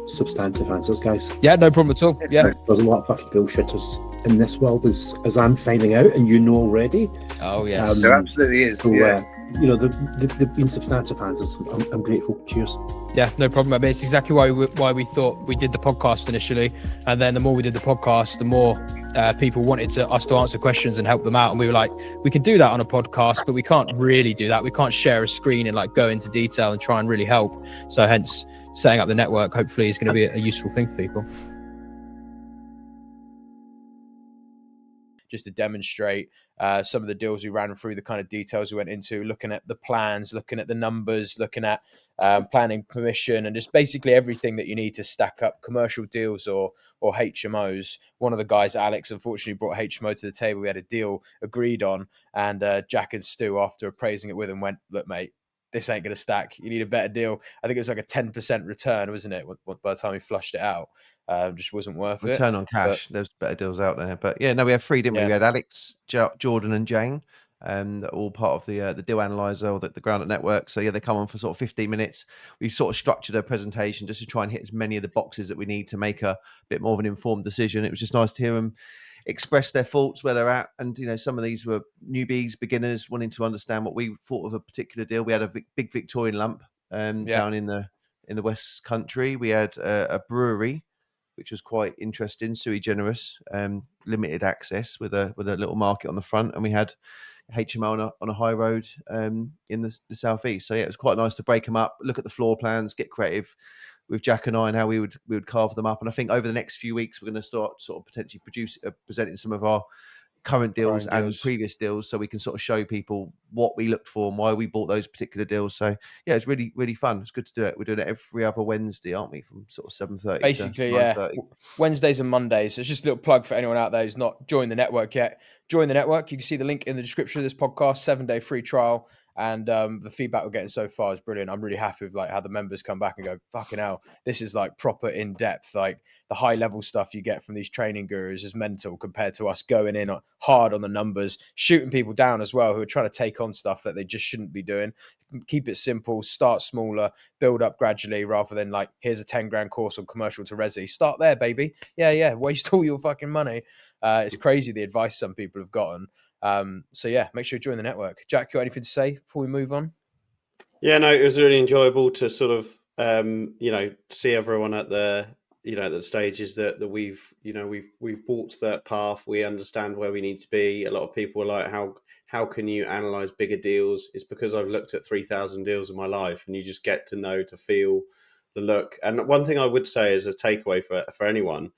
substantive answers, guys. Yeah, no problem at all. Yeah. There's a lot of fucking bullshitters in this world, as I'm finding out, and already. Oh, yes. There absolutely is. So, they've been substantive answers. I'm grateful. Cheers. Yeah, no problem. I mean, it's exactly why we thought we did the podcast initially, and then the more we did the podcast, the more people wanted us to answer questions and help them out. And we were like, we can do that on a podcast, but we can't really do that. We can't share a screen and go into detail and try and really help. So hence, setting up the network hopefully is going to be a useful thing for people. Just to demonstrate some of the deals we ran through, the kind of details we went into, looking at the plans, looking at the numbers, looking at planning permission, and just basically everything that you need to stack up commercial deals or HMOs. One of the guys, Alex, unfortunately brought HMO to the table. We had a deal agreed on, and Jack and Stu, after appraising it with him, went, look, mate, this ain't going to stack. You need a better deal. I think it was like a 10% return, wasn't it? By the time we flushed it out. Just wasn't worth it. Return on cash. There's better deals out there. But yeah, no, we had 3, didn't we? We had Alex, Jordan and Jane, all part of the deal analyzer or the ground up network. So yeah, they come on for sort of 15 minutes. We sort of structured a presentation just to try and hit as many of the boxes that we need to make a bit more of an informed decision. It was just nice to hear them express their thoughts, where they're at. And, some of these were newbies, beginners wanting to understand what we thought of a particular deal. We had a big Victorian lump down in the West Country. We had a brewery, which was quite interesting, sui generis, limited access with a little market on the front, and we had HMO on a high road in the southeast. So yeah, it was quite nice to break them up, look at the floor plans, get creative with Jack and I, and how we would carve them up. And I think over the next few weeks, we're going to start sort of potentially presenting some of our current deals and previous deals, so we can sort of show people what we looked for and why we bought those particular deals. So yeah, it's really, really fun. It's good to do it. We're doing it every other Wednesday, aren't we, from sort of 7:30 basically to 9:30. Wednesdays and Mondays. So it's just a little plug for anyone out there who's not joined the network yet. Join the network. You can see the link in the description of this podcast. 7-day free trial. And the feedback we're getting so far is brilliant. I'm really happy with how the members come back and go, fucking hell, this is proper in depth. The high level stuff you get from these training gurus is mental compared to us going in hard on the numbers, shooting people down as well who are trying to take on stuff that they just shouldn't be doing. Keep it simple, start smaller, build up gradually, rather than here's a 10 grand course on commercial to resi. Start there, baby. Yeah. Waste all your fucking money. It's crazy the advice some people have gotten. So yeah, make sure you join the network. Jack, you got anything to say before we move on? Yeah, no, it was really enjoyable to sort of see everyone at the the stages that we've walked that path. We understand where we need to be. A lot of people are like, how can you analyze bigger deals? It's because I've looked at 3,000 deals in my life, and you just get to know, to feel the look. And one thing I would say as a takeaway for anyone,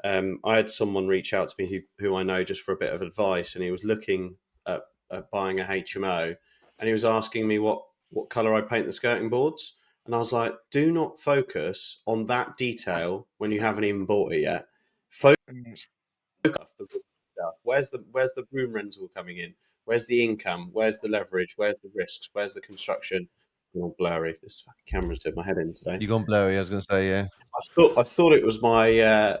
I had someone reach out to me who I know just for a bit of advice, and he was looking at buying a HMO, and he was asking me what colour I paint the skirting boards. And I was like, do not focus on that detail when you haven't even bought it yet. Focus on the stuff. Where's the room rental coming in? Where's the income? Where's the leverage? Where's the risks? Where's the construction? all blurry. This fucking camera's doing my head in today. You gone blurry? I was going to say, yeah. I thought it was my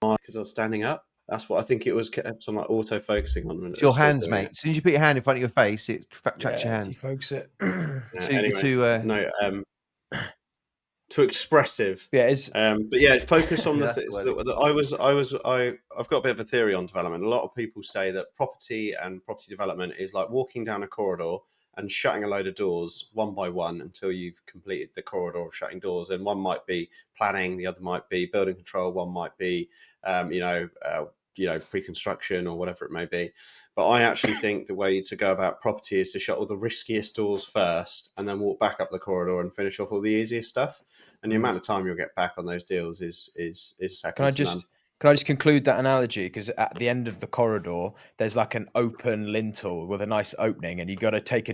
because I was standing up. That's what I think it was. Kept on like auto focusing on. It's your hands, mate. As soon as you put your hand in front of your face, it tracks your hand. Defocus it. Anyway, too expressive. Yeah, it's but yeah, focus on Yeah, the that's things the word. that I've got a bit of a theory on development. A lot of people say that property and property development is like walking down a corridor and shutting a load of doors one by one until you've completed the corridor of shutting doors. And one might be planning, the other might be building control, one might be pre-construction or whatever it may be. But I actually think the way to go about property is to shut all the riskiest doors first and then walk back up the corridor and finish off all the easiest stuff. And the amount of time you'll get back on those deals is second to none. Can I just conclude that analogy? Because at the end of the corridor, there's like an open lintel with a nice opening, and you got to take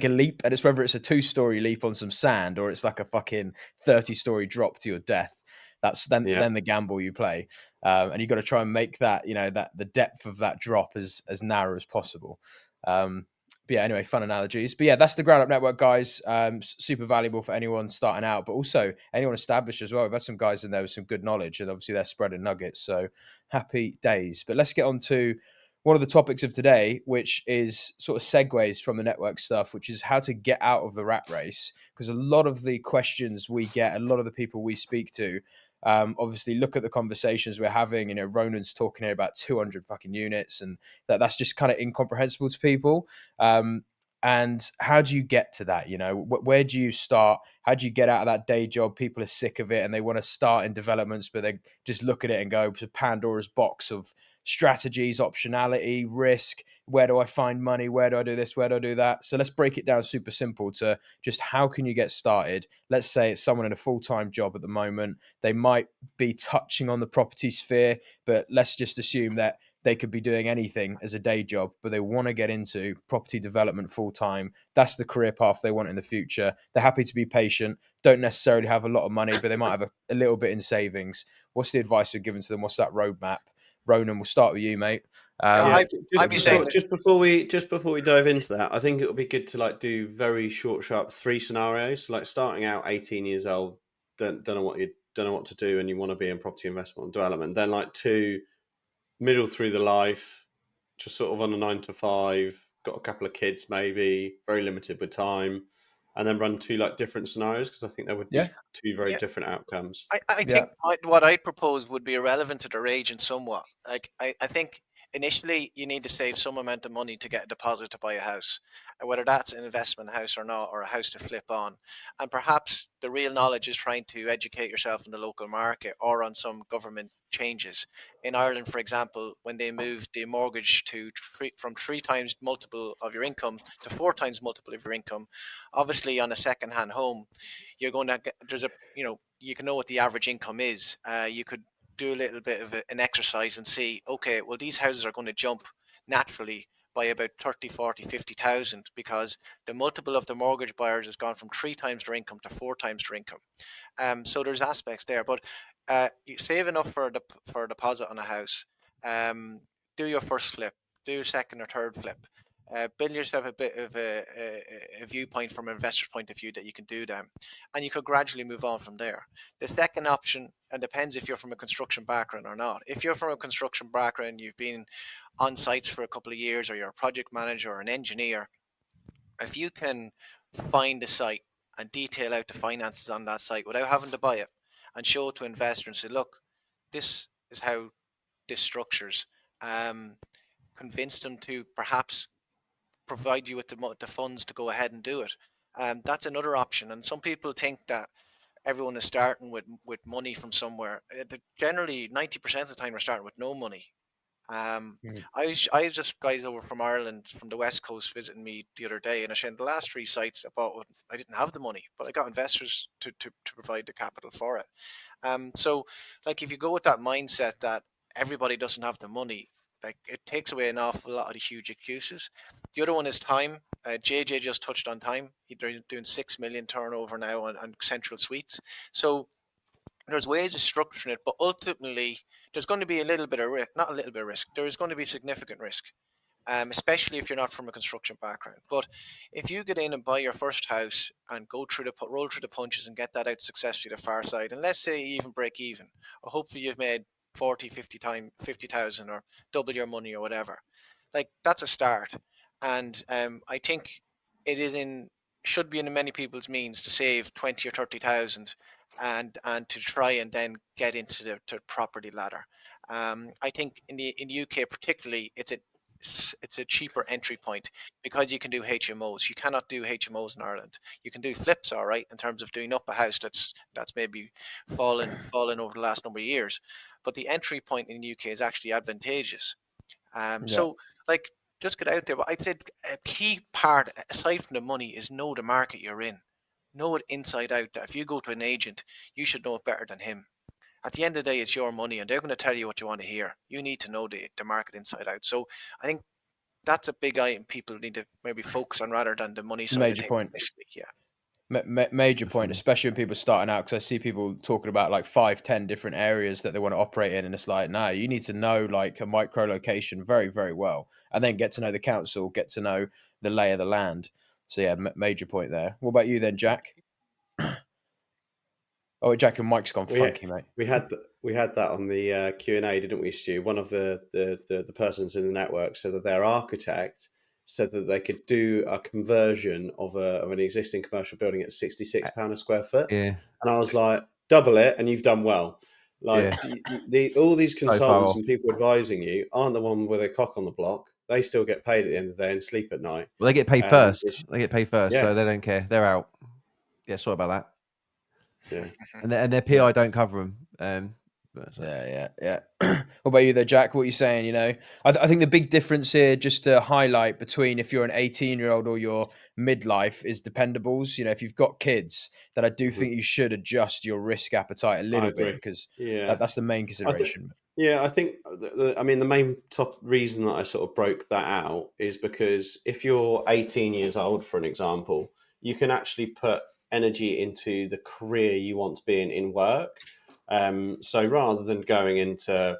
a leap, and it's whether it's a 2-story leap on some sand or it's like a fucking 30-story drop to your death. That's then the gamble you play, and you got to try and make that that the depth of that drop as narrow as possible. But yeah, anyway, fun analogies. But yeah, that's the Ground Up Network, guys. Super valuable for anyone starting out, but also anyone established as well. We've had some guys in there with some good knowledge, and obviously they're spreading nuggets. So happy days. But let's get on to one of the topics of today, which is sort of segues from the network stuff, which is how to get out of the rat race. Because a lot of the questions we get, a lot of the people we speak to, obviously look at the conversations we're having. Ronan's talking here about 200 fucking units, and that's just kind of incomprehensible to people. And how do you get to that? Where do you start? How do you get out of that day job? People are sick of it and they want to start in developments, but they just look at it and go to Pandora's box of strategies, optionality, risk. Where do I find money? Where do I do this? Where do I do that? So let's break it down super simple to just how can you get started? Let's say it's someone in a full-time job at the moment. They might be touching on the property sphere, but let's just assume that they could be doing anything as a day job, but they want to get into property development full-time. That's the career path they want in the future. They're happy to be patient, don't necessarily have a lot of money, but they might have a little bit in savings. What's the advice you're giving to them? What's that roadmap? Ronan, we'll start with you, mate. Just before we dive into that, I think it would be good to do very short, sharp 3 scenarios. Like starting out 18 years old, don't know what to do, and you want to be in property investment and development. Then 2, middle through the life, just sort of on a 9 to 5, got a couple of kids, maybe very limited with time, and then run 2 different scenarios, because I think there would be 2 very different outcomes. I think what I'd propose would be irrelevant to their age in somewhat. I think initially you need to save some amount of money to get a deposit to buy a house, whether that's an investment house or not, or a house to flip on. And perhaps the real knowledge is trying to educate yourself in the local market or on some government changes. In Ireland, for example, when they moved the mortgage from 3 times multiple of your income to 4 times multiple of your income, obviously on a second-hand home, you're going to get, you can know what the average income is. You could do a little bit of an exercise and see, okay, well, these houses are going to jump naturally by about 30, 40, 50,000 because the multiple of the mortgage buyers has gone from 3 times their income to 4 times their income. So there's aspects there, but you save enough for a deposit on a house. Do your first flip, do your second or third flip. Build yourself a bit of a viewpoint from an investor's point of view that you can do them, and you could gradually move on from there. The second option, and depends if you're from a construction background or not. If you're from a construction background, you've been on sites for a couple of years, or you're a project manager or an engineer, if you can find a site and detail out the finances on that site without having to buy it and show it to an investor and say, look, this is how this structures, convince them to perhaps provide you with the funds to go ahead and do it. That's another option. And some people think that everyone is starting with money from somewhere. Generally, 90% of the time, we're starting with no money. I just guys over from Ireland, from the West Coast, visiting me the other day, and I said the last 3 sites I didn't have the money, but I got investors to provide the capital for it. So, if you go with that mindset that everybody doesn't have the money, it takes away an awful lot of the huge excuses. The other one is time. JJ just touched on time. He's doing 6 million turnover now on central suites. So there's ways of structuring it, but ultimately there's going to be a little bit of risk, not a little bit of risk. There is going to be significant risk. especially if you're not from a construction background. But if you get in and buy your first house and roll through the punches and get that out successfully the far side, and let's say you even break even, or hopefully you've made 40, 50,000 or double your money or whatever, like that's a start. And I think it should be in many people's means to save 20 or 30,000 and to try and then get into the property ladder. I think in the UK particularly, it's a cheaper entry point because you can do HMOs. You cannot do HMOs in Ireland. You can do flips, all right, in terms of doing up a house that's maybe fallen over the last number of years. But the entry point in the UK is actually advantageous. So like just get out there. But I'd say a key part aside from the money is know the market you're in. Know it inside out. That if you go to an agent, you should know it better than him. At the end of the day, it's your money and they're going to tell you what you want to hear. You need to know the market inside out. So I think that's a big item people need to maybe focus on rather than the money side Major of things point. initially. Yeah. Major point, especially when people are starting out, because I see people talking about like 5-10 different areas that they want to operate in, and it's like, no, you need to know like a micro location very, very well, and then get to know the council, get to know the lay of the land. So yeah, major point there. What about you then, Jack? Oh, Jack, your mic's gone funky, mate. We had that on the Q&A, didn't we, Stu? One of the persons in the network said that their architect said that they could do a conversion of an existing commercial building at £66 a square foot. Yeah. And I was like, double it and you've done well. Like all these consultants and people advising you aren't the one with a cock on the block. They still get paid at the end of the day and sleep at night. Well, they get paid first. They get paid first, so they don't care. They're out. Yeah, sorry about that. Yeah, and their PI don't cover them. Yeah. What about you there, Jack? What are you saying? You know, I think the big difference here, just to highlight between if you're an 18-year-old or you're midlife, is dependables. You know, if you've got kids, that I do think you should adjust your risk appetite a little bit, because that's the main consideration. I think the main top reason that I sort of broke that out is because if you're 18 years old, for an example, you can actually put energy into the career you want to be in work. So rather than going into,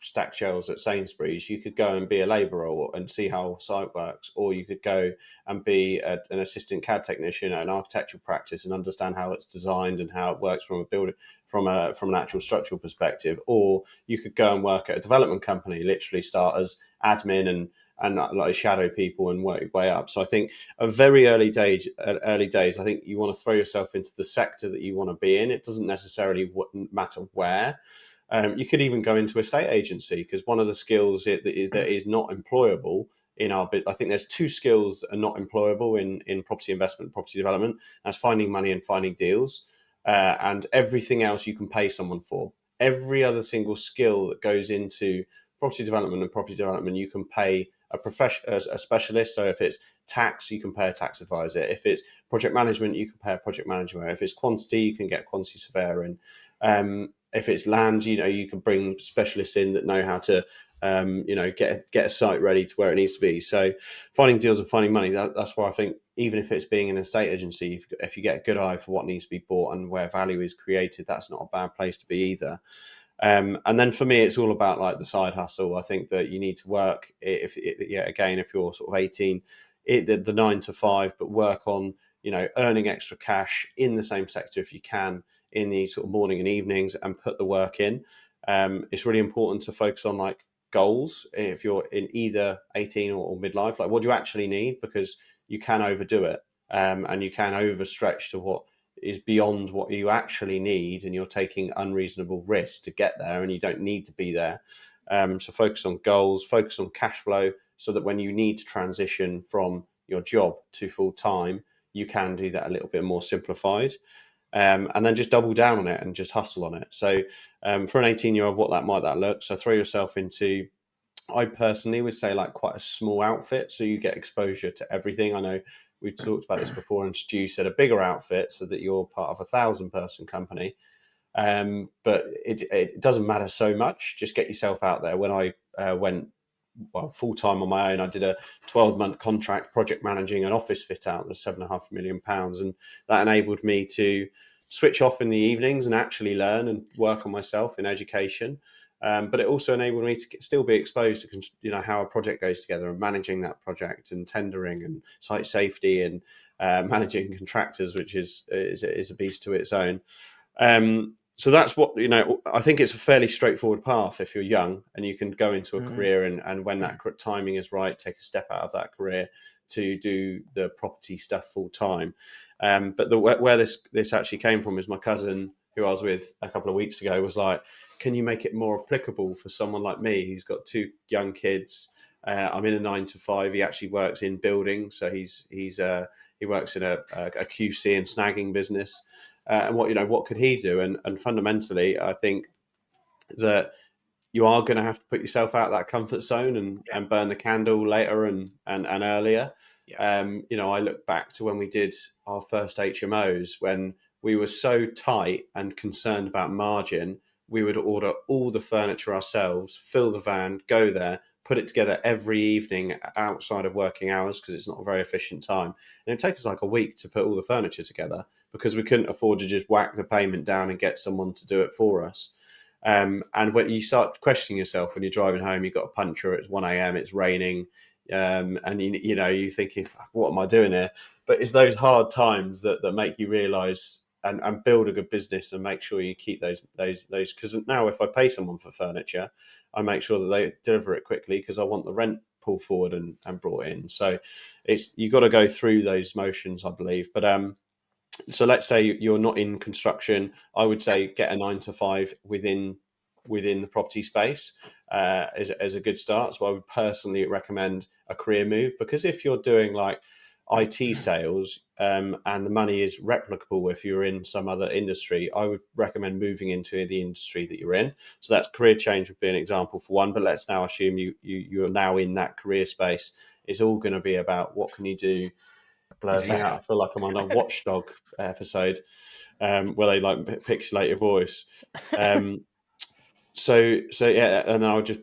stack shelves at Sainsbury's, you could go and be a labourer and see how site works, or you could go and be an assistant CAD technician at an architectural practice and understand how it's designed and how it works from a building, from an actual structural perspective. Or you could go and work at a development company, literally start as admin and like shadow people and work your way up. So I think at very early days, I think you want to throw yourself into the sector that you want to be in. It doesn't necessarily matter where. You could even go into a estate agency, because one of the skills that is not employable in our bit, I think there's two skills that are not employable in property investment, property development. That's finding money and finding deals, and everything else you can pay someone for. Every other single skill that goes into property development you can pay a specialist. So if it's tax, you can pay a tax advisor. If it's project management, you can pay a project manager. If it's quantity, you can get a quantity surveyor in. If it's land, you can bring specialists in that know how to, get a site ready to where it needs to be. So finding deals and finding money, that's why I think even if it's being an estate agency, if you get a good eye for what needs to be bought and where value is created, that's not a bad place to be either. And then for me, it's all about like the side hustle. I think that you need to work, if you're sort of 18, the 9 to 5, but work on, earning extra cash in the same sector if you can, in the sort of morning and evenings, and put the work in. It's really important to focus on like goals if you're in either 18 or midlife. Like, what do you actually need? Because you can overdo it, and you can overstretch to what is beyond what you actually need, and you're taking unreasonable risks to get there, and you don't need to be there. So focus on goals, focus on cash flow, so that when you need to transition from your job to full time, you can do that a little bit more simplified. And then just double down on it and just hustle on it. So for an 18-year-old, what that might look? So throw yourself into, I personally would say, like quite a small outfit, so you get exposure to everything. I know we've talked about this before, and Stu said a bigger outfit so that you're part of a 1,000-person company. But it doesn't matter so much. Just get yourself out there. When I went full-time on my own, I did a 12-month contract project managing an office fit out that's £7.5 million, and that enabled me to switch off in the evenings and actually learn and work on myself in education. But it also enabled me to still be exposed to how a project goes together and managing that project and tendering and site safety and managing contractors, which is a beast to its own. So that's what, I think it's a fairly straightforward path if you're young and you can go into a career and when that timing is right, take a step out of that career to do the property stuff full time. But where this actually came from is my cousin, who I was with a couple of weeks ago, was like, can you make it more applicable for someone like me who's got 2 young kids? I'm in a 9 to 5. He actually works in building, so he works in a QC and snagging business. And what could he do? And fundamentally, I think that you are going to have to put yourself out of that comfort zone and burn the candle later and earlier. I look back to when we did our first HMOs, when we were so tight and concerned about margin, we would order all the furniture ourselves, fill the van, go there, put it together every evening outside of working hours because it's not a very efficient time. And it takes us like a week to put all the furniture together because we couldn't afford to just whack the payment down and get someone to do it for us. And when you start questioning yourself when you're driving home, you've got a puncture, it's 1 a.m, it's raining, and you're thinking, what am I doing here? But it's those hard times that make you realise and build a good business and make sure you keep those because now if I pay someone for furniture, I make sure that they deliver it quickly because I want the rent pulled forward and brought in. So you've got to go through those motions, I believe. But so let's say you're not in construction, I would say get a 9 to 5 within the property space as a good start. So I would personally recommend a career move, because if you're doing like IT sales and the money is replicable if you're in some other industry, I would recommend moving into the industry that you're in. So that's career change would be an example for one. But let's now assume you're now in that career space. It's all going to be about what can you do. Blurs me out. I feel like I'm on a Watchdog episode where they like pixelate your voice. So yeah, and then I would just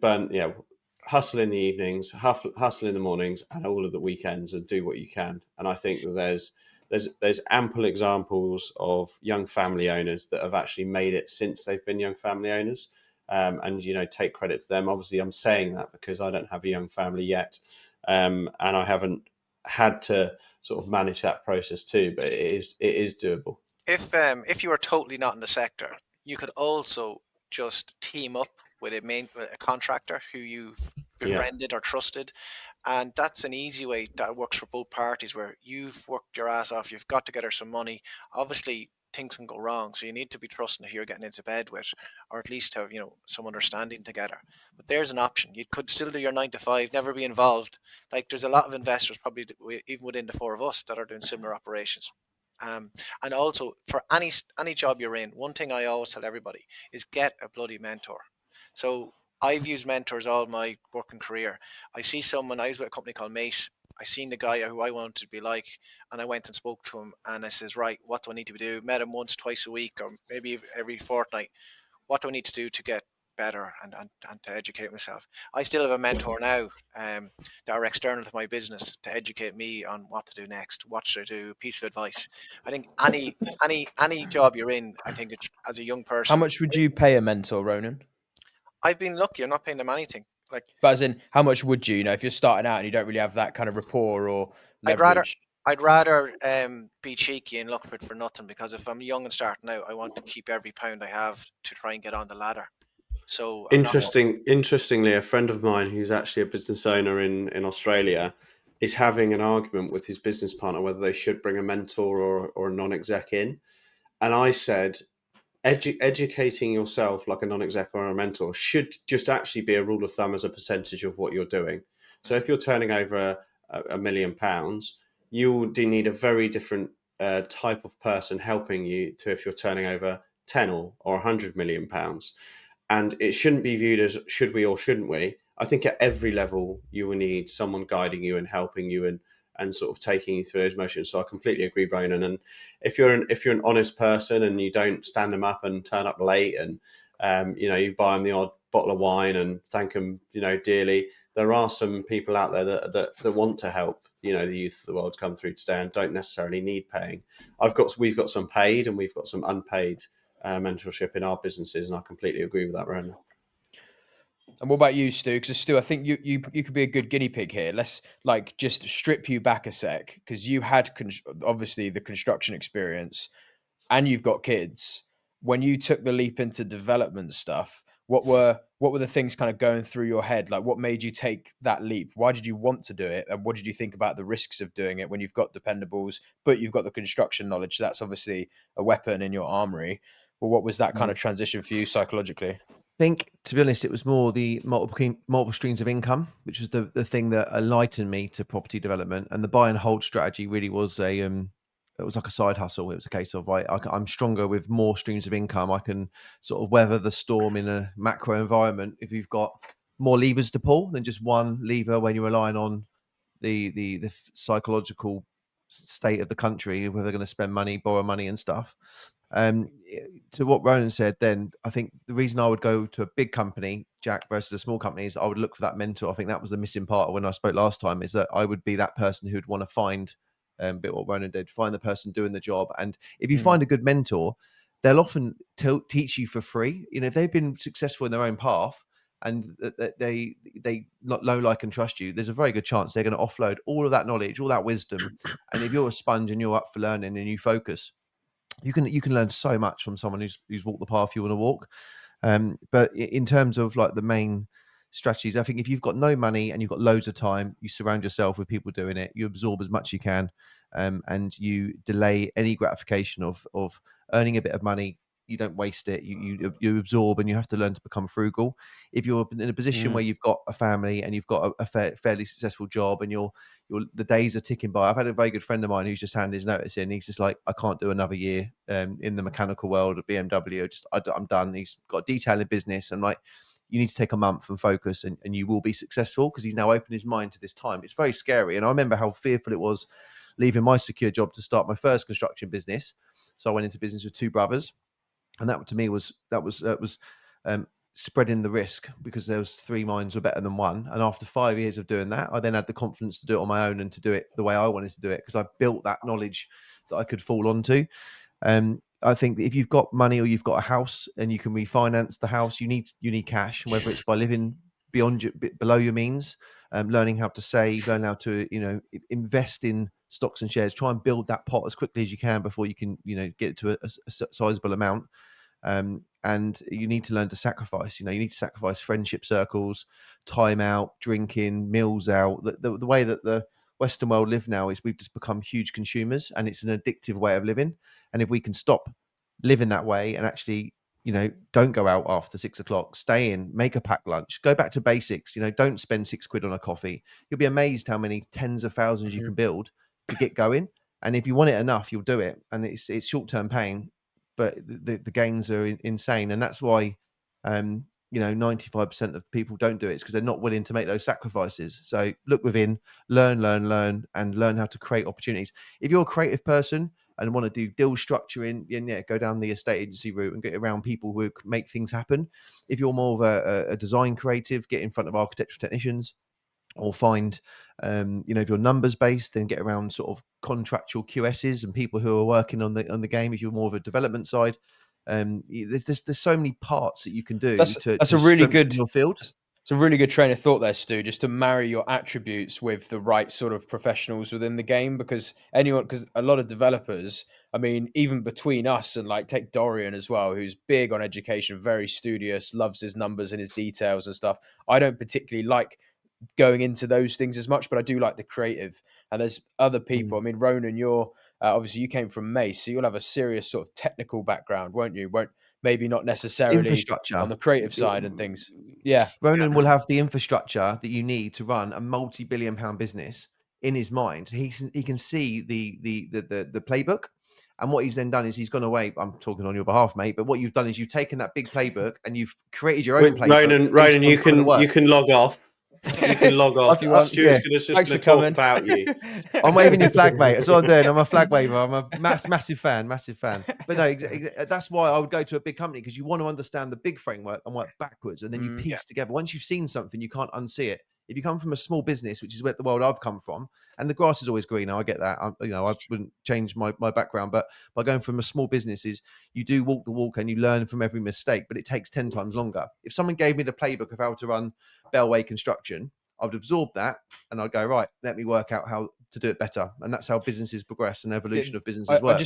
hustle in the evenings, hustle in the mornings, and all of the weekends, and do what you can. And I think that there's ample examples of young family owners that have actually made it since they've been young family owners, and take credit to them. Obviously, I'm saying that because I don't have a young family yet, and I haven't had to sort of manage that process too. But it is doable. If you are totally not in the sector, you could also just team up with a contractor who you've befriended or trusted, and that's an easy way that works for both parties, where you've worked your ass off, you've got together some money. Obviously things can go wrong, so you need to be trusting who you're getting into bed with, or at least have some understanding together. But there's an option. You could still do your 9 to 5, never be involved. Like there's a lot of investors, probably even within the 4 of us, that are doing similar operations. And also for any job you're in, one thing I always tell everybody is get a bloody mentor. So I've used mentors all my working career. I was with a company called Mate. I seen the guy who I wanted to be like, and I went and spoke to him, and I says, right, what do I need to do? Met him once, twice a week, or maybe every fortnight. What do I need to do to get better and to educate myself? I still have a mentor now that are external to my business to educate me on what to do next, what should I do, piece of advice. I think any job you're in, I think it's as a young person. How much would you pay a mentor, Ronan? I've been lucky. I'm not paying them anything. But as in, how much would you? If you're starting out and you don't really have that kind of rapport or leverage. I'd rather be cheeky and look for it for nothing, because if I'm young and starting out, I want to keep every pound I have to try and get on the ladder. So interestingly, a friend of mine who's actually a business owner in Australia is having an argument with his business partner whether they should bring a mentor or a non-exec in. And I said, educating yourself like a non-exec or a mentor should just actually be a rule of thumb as a percentage of what you're doing. So if you're turning over £1 million, you do need a very different type of person helping you to if you're turning over 10 or 100 million pounds. And it shouldn't be viewed as should we or shouldn't we. I think at every level you will need someone guiding you and helping you and sort of taking you through those motions. So I completely agree, Ronan. And if you're an honest person and you don't stand them up and turn up late and you buy them the odd bottle of wine and thank them dearly, there are some people out there that want to help the youth of the world come through today and don't necessarily need paying. We've got some paid and we've got some unpaid mentorship in our businesses, and I completely agree with that, Ronan. And what about you, Stu? Because Stu, I think you could be a good guinea pig here. Let's like just strip you back a sec, because you had obviously the construction experience, and you've got kids. When you took the leap into development stuff, what were the things kind of going through your head? Like, what made you take that leap? Why did you want to do it? And what did you think about the risks of doing it when you've got dependables, but you've got the construction knowledge? That's obviously a weapon in your armory. Well, what was that kind of transition for you psychologically? I think, to be honest, it was more the multiple streams of income, which was the thing that enlightened me to property development. And the buy and hold strategy really was it was like a side hustle. It was a case of I'm stronger with more streams of income. I can sort of weather the storm in a macro environment if you've got more levers to pull than just one lever when you're relying on the psychological state of the country, whether they're going to spend money, borrow money, and stuff. To what Ronan said, then I think the reason I would go to a big company, Jack, versus a small company, is I would look for that mentor. I think that was the missing part when I spoke last time, is that I would be that person who'd want to find a bit what Ronan did, find the person doing the job. And if you find a good mentor, they'll often teach you for free. You know, if they've been successful in their own path and they know, like, and trust you, there's a very good chance they're going to offload all of that knowledge, all that wisdom. And if you're a sponge and you're up for learning and you focus, you can learn so much from someone who's walked the path you want to walk. But in terms of like the main strategies, I think if you've got no money and you've got loads of time, you surround yourself with people doing it. You absorb as much as you can, and you delay any gratification of earning a bit of money. You don't waste it. You absorb, and you have to learn to become frugal. If you're in a position where you've got a family and you've got a fairly successful job, and the days are ticking by. I've had a very good friend of mine who's just handed his notice in. He's just like, I can't do another year in the mechanical world at BMW. I'm done. He's got a detailing business. I'm like, you need to take a month and focus, and you will be successful, because he's now opened his mind to this time. It's very scary. And I remember how fearful it was leaving my secure job to start my first construction business. So I went into business with two brothers. And that to me was spreading the risk, because there was three minds were better than one. And after 5 years of doing that, I then had the confidence to do it on my own and to do it the way I wanted to do it, because I built that knowledge that I could fall onto. I think that if you've got money or you've got a house and you can refinance the house, you need cash, whether it's by living below your means, learning how to save, learn how to invest in stocks and shares, try and build that pot as quickly as you can before you can get it to a sizable amount. And you need to learn to sacrifice. You need to sacrifice friendship circles, time out, drinking, meals out. The way that the Western world live now is we've just become huge consumers, and it's an addictive way of living. And if we can stop living that way and actually, don't go out after 6 o'clock, stay in, make a packed lunch, go back to basics, don't spend £6 on a coffee. You'll be amazed how many tens of thousands you can build to get going. And if you want it enough, you'll do it. And it's short-term pain, but the gains are insane. And that's why 95% of people don't do it. It's because they're not willing to make those sacrifices. So look within, learn, and learn how to create opportunities. If you're a creative person and want to do deal structuring, go down the estate agency route and get around people who make things happen. If you're more of a design creative, get in front of architectural technicians, or find, if you're numbers based, then get around sort of contractual QSs and people who are working on the game. If you're more of a development side, there's so many parts that you can do. That's a really good your field. It's a really good train of thought there, Stu, just to marry your attributes with the right sort of professionals within the game, because a lot of developers, I mean, even between us and like take Dorian as well, who's big on education, very studious, loves his numbers and his details and stuff. I don't particularly like going into those things as much, but I do like the creative. And there's other people. I mean, Ronan, you're obviously you came from Mace, so you'll have a serious sort of technical background, won't you? Maybe not necessarily infrastructure on the creative side and things. Yeah, Ronan will have the infrastructure that you need to run a multi-billion-pound business in his mind. He can see the playbook. And what he's then done is he's gone away. I'm talking on your behalf, mate. But what you've done is you've taken that big playbook and you've created your own playbook. Ronan, you can log off. You can log off. Stuart's just going to talk about you. I'm waving your flag, mate. That's what I'm doing. I'm a flag waver. I'm a massive fan. But no, that's why I would go to a big company, because you want to understand the big framework and work backwards, and then you piece together. Once you've seen something, you can't unsee it. If you come from a small business, which is where the world I've come from, and the grass is always greener, I get that. I wouldn't change my background, but by going from a small business, is you do walk the walk and you learn from every mistake, but it takes 10 times longer. If someone gave me the playbook of how to run Bellway Construction, I would absorb that and I'd go, right, let me work out how to do it better. And that's how businesses progress and evolution of businesses work.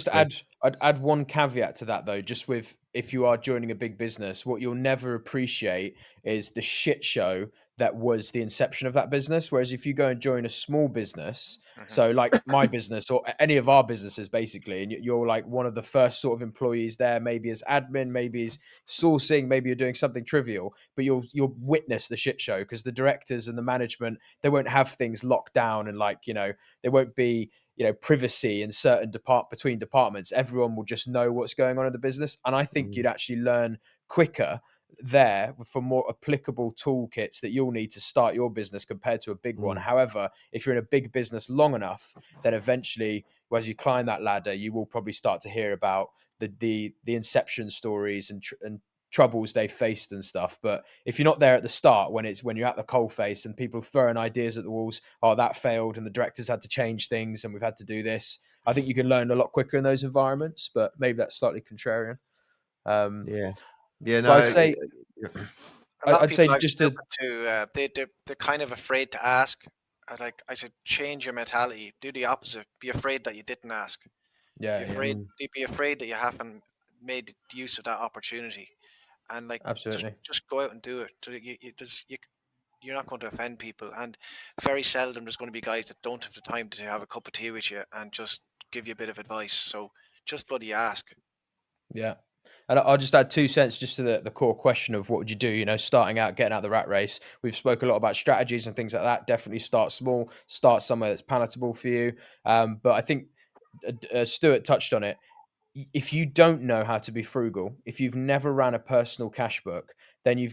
I'd add one caveat to that though, just with, if you are joining a big business, what you'll never appreciate is the shit show that was the inception of that business. Whereas if you go and join a small business, so like my business or any of our businesses basically, and you're like one of the first sort of employees there, maybe as admin, maybe as sourcing, maybe you're doing something trivial, but you'll witness the shit show because the directors and the management, they won't have things locked down, and like, there won't be privacy in certain between departments. Everyone will just know what's going on in the business, and I think you'd actually learn quicker there for more applicable toolkits that you'll need to start your business compared to a big one. However, if you're in a big business long enough, then eventually, as you climb that ladder, you will probably start to hear about the inception stories and troubles they faced and stuff. But if you're not there at the start, when you're at the coalface and people throwing ideas at the walls, oh, that failed and the directors had to change things and we've had to do this, I think you can learn a lot quicker in those environments. But maybe that's slightly contrarian. No, I'd say just they're kind of afraid to ask. I said, change your mentality, do the opposite, be afraid that you didn't ask. Be afraid that you haven't made use of that opportunity. And like, absolutely, just go out and do it. You're not going to offend people, and very seldom there's going to be guys that don't have the time to have a cup of tea with you and just give you a bit of advice. So just bloody ask. Yeah. And I'll just add 2 cents just to the core question of what would you do, starting out, getting out the rat race. We've spoken a lot about strategies and things like that. Definitely start small, start somewhere that's palatable for you. But I think Stuart touched on it. If you don't know how to be frugal, if you've never ran a personal cash book, then you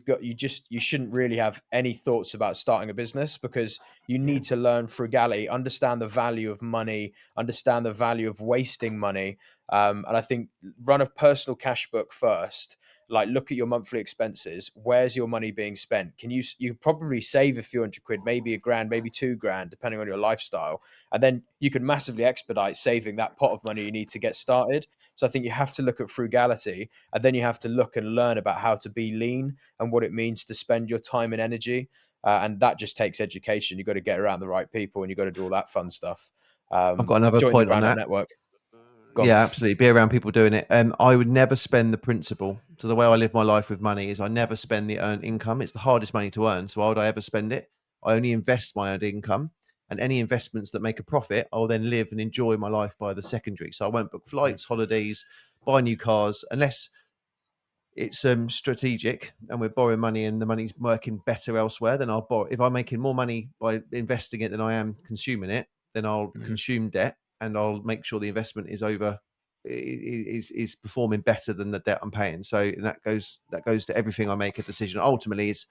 shouldn't really have any thoughts about starting a business, because you need to learn frugality, understand the value of money, understand the value of wasting money. And I think run a personal cash book first. Like, look at your monthly expenses. Where's your money being spent? You probably save a few hundred quid, maybe $1,000, maybe $2,000, depending on your lifestyle. And then you can massively expedite saving that pot of money you need to get started. So I think you have to look at frugality, and then you have to look and learn about how to be lean and what it means to spend your time and energy. And that just takes education. You've got to get around the right people, and you've got to do all that fun stuff. I've got another join point the on that. Network. Yeah, absolutely. Be around people doing it. I would never spend the principal. So the way I live my life with money is I never spend the earned income. It's the hardest money to earn. So why would I ever spend it? I only invest my earned income, and any investments that make a profit, I'll then live and enjoy my life by the secondary. So I won't book flights, holidays, buy new cars, unless it's strategic and we're borrowing money and the money's working better elsewhere. Then I'll borrow. If I'm making more money by investing it than I am consuming it, then I'll consume debt, and I'll make sure the investment is performing better than the debt I'm paying. So that goes to everything I make a decision. Ultimately, it's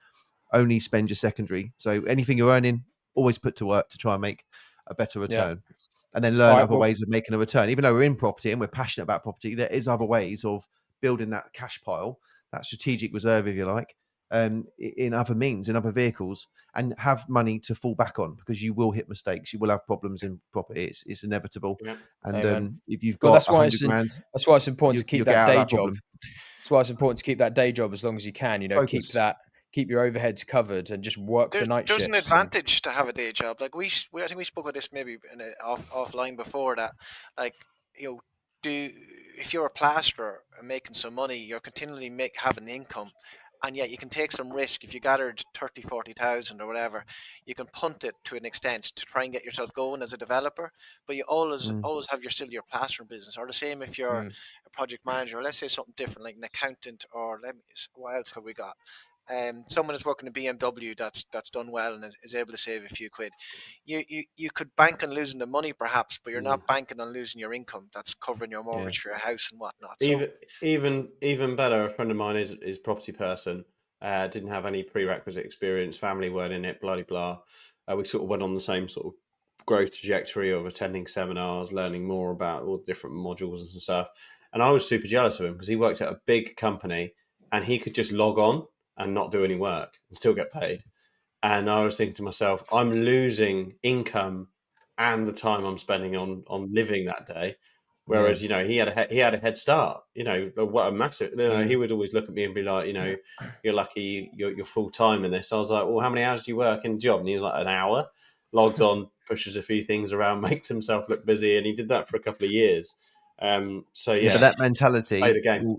only spend your secondary. So anything you're earning, always put to work to try and make a better return. And then learn other ways of making a return. Even though we're in property and we're passionate about property, there is other ways of building that cash pile, that strategic reserve, if you like, in other means, in other vehicles, and have money to fall back on, because you will hit mistakes. You will have problems in property. It's inevitable. Yeah. And if you've got that's why it's important to keep that day job. That's why it's important to keep that day job as long as you can. Focus. Keep your overheads covered and just work the night shifts. There's an advantage to have a day job. Like I think we spoke about this maybe offline before, that if you're a plasterer and making some money, you're continually having income. And yet you can take some risk. If you gathered 30, 40,000 or whatever, you can punt it to an extent to try and get yourself going as a developer. But you always have still your plastering business. Or the same if you're a project manager, or let's say something different like an accountant, or what else have we got? Someone is working in BMW that's done well and is able to save a few quid. You could bank on losing the money perhaps, but you're not banking on losing your income that's covering your mortgage for your house and whatnot. So, even better, a friend of mine is property person, didn't have any prerequisite experience, family weren't in it, blah blah. We sort of went on the same sort of growth trajectory of attending seminars, learning more about all the different modules and stuff. And I was super jealous of him because he worked at a big company and he could just log on and not do any work and still get paid. And I was thinking to myself, I'm losing income and the time I'm spending on living that day. Whereas, you know, he had a head start. You know, what a massive. You know, he would always look at me and be like, you know, you're lucky you're full time in this. I was like, well, how many hours do you work in the job? And he was like, an hour. Logs on, pushes a few things around, makes himself look busy, and he did that for a couple of years. So yeah, but that mentality, play the game.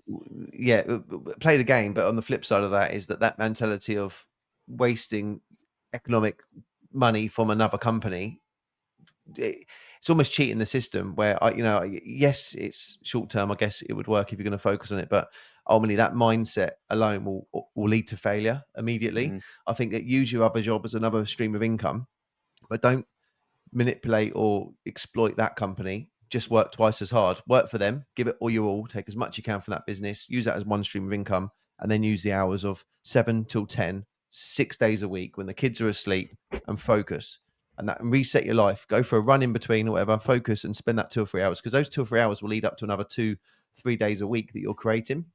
Play the game. But on the flip side of that is that mentality of wasting economic money from another company, it's almost cheating the system. Where yes, it's short term. I guess it would work if you're going to focus on it, but ultimately that mindset alone will lead to failure immediately. I think that use your other job as another stream of income, but don't manipulate or exploit that company. Just work twice as hard, work for them, give it all your all, take as much you can from that business, use that as one stream of income, and then use the hours of 7 till 10, 6 days a week when the kids are asleep, and focus and reset your life. Go for a run in between or whatever, focus and spend that 2 or 3 hours, because those 2 or 3 hours will lead up to another 2-3 days a week that you're creating.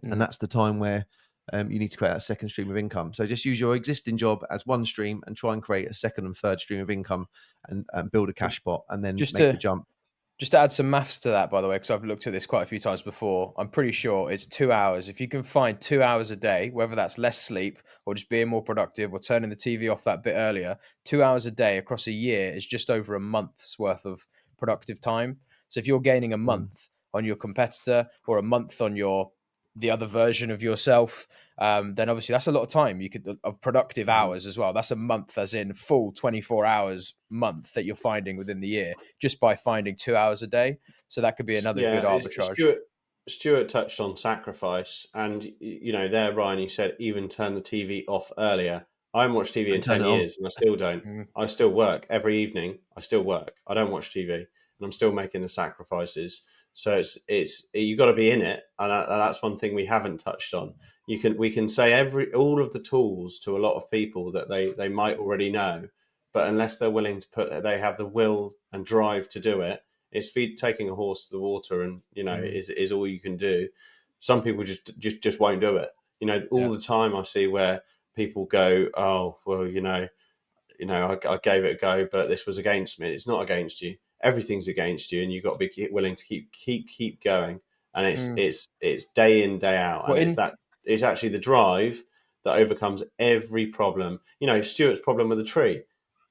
And that's the time where you need to create that second stream of income. So just use your existing job as one stream and try and create a second and third stream of income and build a cash pot and then make the jump. Just to add some maths to that, by the way, because I've looked at this quite a few times before, I'm pretty sure it's 2 hours. If you can find 2 hours a day, whether that's less sleep or just being more productive or turning the TV off that bit earlier, 2 hours a day across a year is just over a month's worth of productive time. So if you're gaining a month on your competitor or a month on the other version of yourself, then obviously that's a lot of time you could of productive hours as well. That's a month, as in full 24 hours month that you're finding within the year just by finding 2 hours a day. So that could be another good arbitrage. Stuart touched on sacrifice, and you know, there, Ryan, you said even turn the TV off earlier. I haven't watched TV in 10 years, and I still don't. I still work every evening. I still work. I don't watch TV, and I'm still making the sacrifices. So it's you got to be in it, and that's one thing we haven't touched on. We can say all of the tools to a lot of people that they might already know, but unless they're willing to they have the will and drive to do it. It's taking a horse to the water, and you know is all you can do. Some people just won't do it. You know, all the time I see where people go, oh well, you know, I gave it a go, but this was against me. It's not against you. Everything's against you, and you've got to be willing to keep going. And it's day in, day out, and it's actually the drive that overcomes every problem. You know, Stuart's problem with the tree,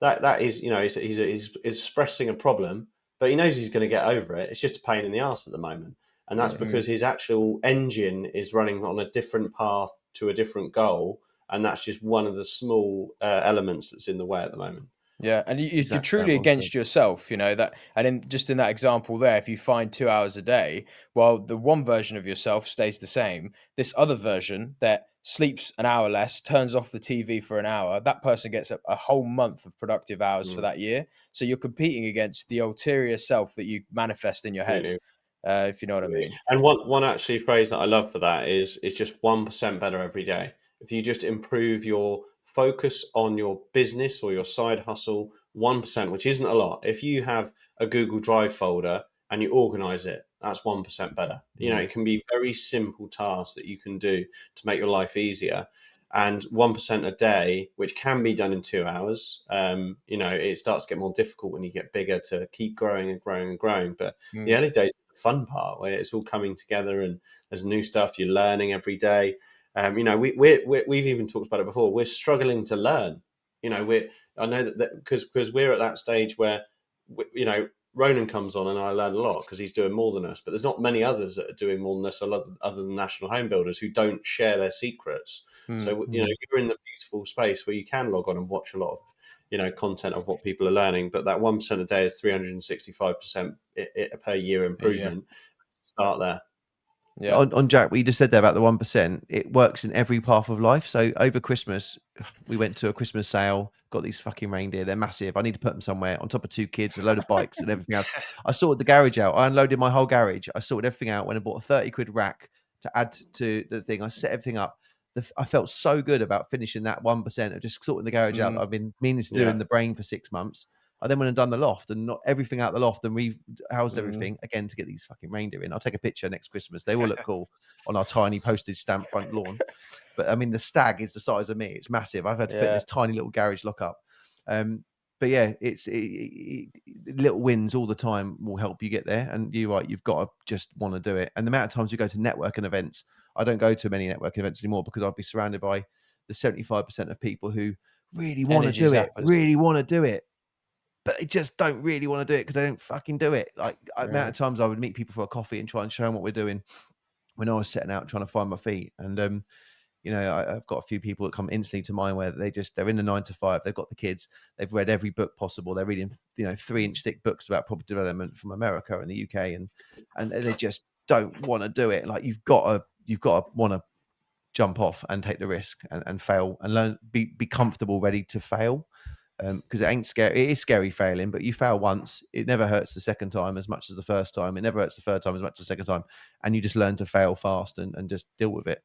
that is, you know, he's expressing a problem, but he knows he's going to get over it. It's just a pain in the arse at the moment, and that's because his actual engine is running on a different path to a different goal. And that's just one of the small elements that's in the way at the moment. Yeah, and you're truly against yourself, you know, that, and in that example there, if you find 2 hours a day, well, the one version of yourself stays the same. This other version that sleeps an hour less, turns off the TV for an hour, that person gets a whole month of productive hours for that year. So you're competing against the ulterior self that you manifest in your head, if you know what I mean. And one actually phrase that I love for that is just 1% better every day. If you just improve your focus on your business or your side hustle 1%, which isn't a lot. If you have a Google Drive folder and you organize it, that's 1% better. You know, it can be very simple tasks that you can do to make your life easier. And 1% a day, which can be done in 2 hours, you know, it starts to get more difficult when you get bigger to keep growing and growing and growing. But the early days is the fun part where it's all coming together and there's new stuff you're learning every day. You know, we've even talked about it before. We're struggling to learn. You know, I know that because we're at that stage where, you know, Ronan comes on and I learn a lot because he's doing more than us. But there's not many others that are doing more than us, other than national home builders, who don't share their secrets. So you know, you're in the beautiful space where you can log on and watch a lot of, you know, content of what people are learning. But that 1% a day is 365% per year improvement. Start there. Yeah. On Jack, what you just said there about the 1%, it works in every path of life. So over Christmas, we went to a Christmas sale, got these fucking reindeer. They're massive. I need to put them somewhere on top of 2 kids, a load of bikes and everything else. I sorted the garage out. I unloaded my whole garage. I sorted everything out. When I bought a 30 quid rack to add to the thing, I set everything up. I felt so good about finishing that 1% of just sorting the garage out that I've been meaning to do in the brain for 6 months. I then went and done the loft and not everything out the loft and rehoused everything again to get these fucking reindeer in. I'll take a picture next Christmas. They all look cool on our tiny postage stamp front lawn. But I mean, the stag is the size of me. It's massive. I've had to put in this tiny little garage lockup. But yeah, it's little wins all the time will help you get there. And you're right, you've got to just want to do it. And the amount of times we go to networking events, I don't go to many networking events anymore because I'll be surrounded by the 75% of people who really want to do it, but they just don't really want to do it because they don't fucking do it. Like the amount of times I would meet people for a coffee and try and show them what we're doing when I was setting out trying to find my feet. And you know, I've got a few people that come instantly to mind where they're in the 9 to 5. They've got the kids. They've read every book possible. They're reading, 3-inch thick books about property development from America and the UK, and they just don't want to do it. Like you've got to want to jump off and take the risk and fail and learn, be comfortable, ready to fail. Because it ain't scary. It is scary failing, but you fail once, it never hurts the second time as much as the first time. It never hurts the third time as much as the second time, and you just learn to fail fast and just deal with it.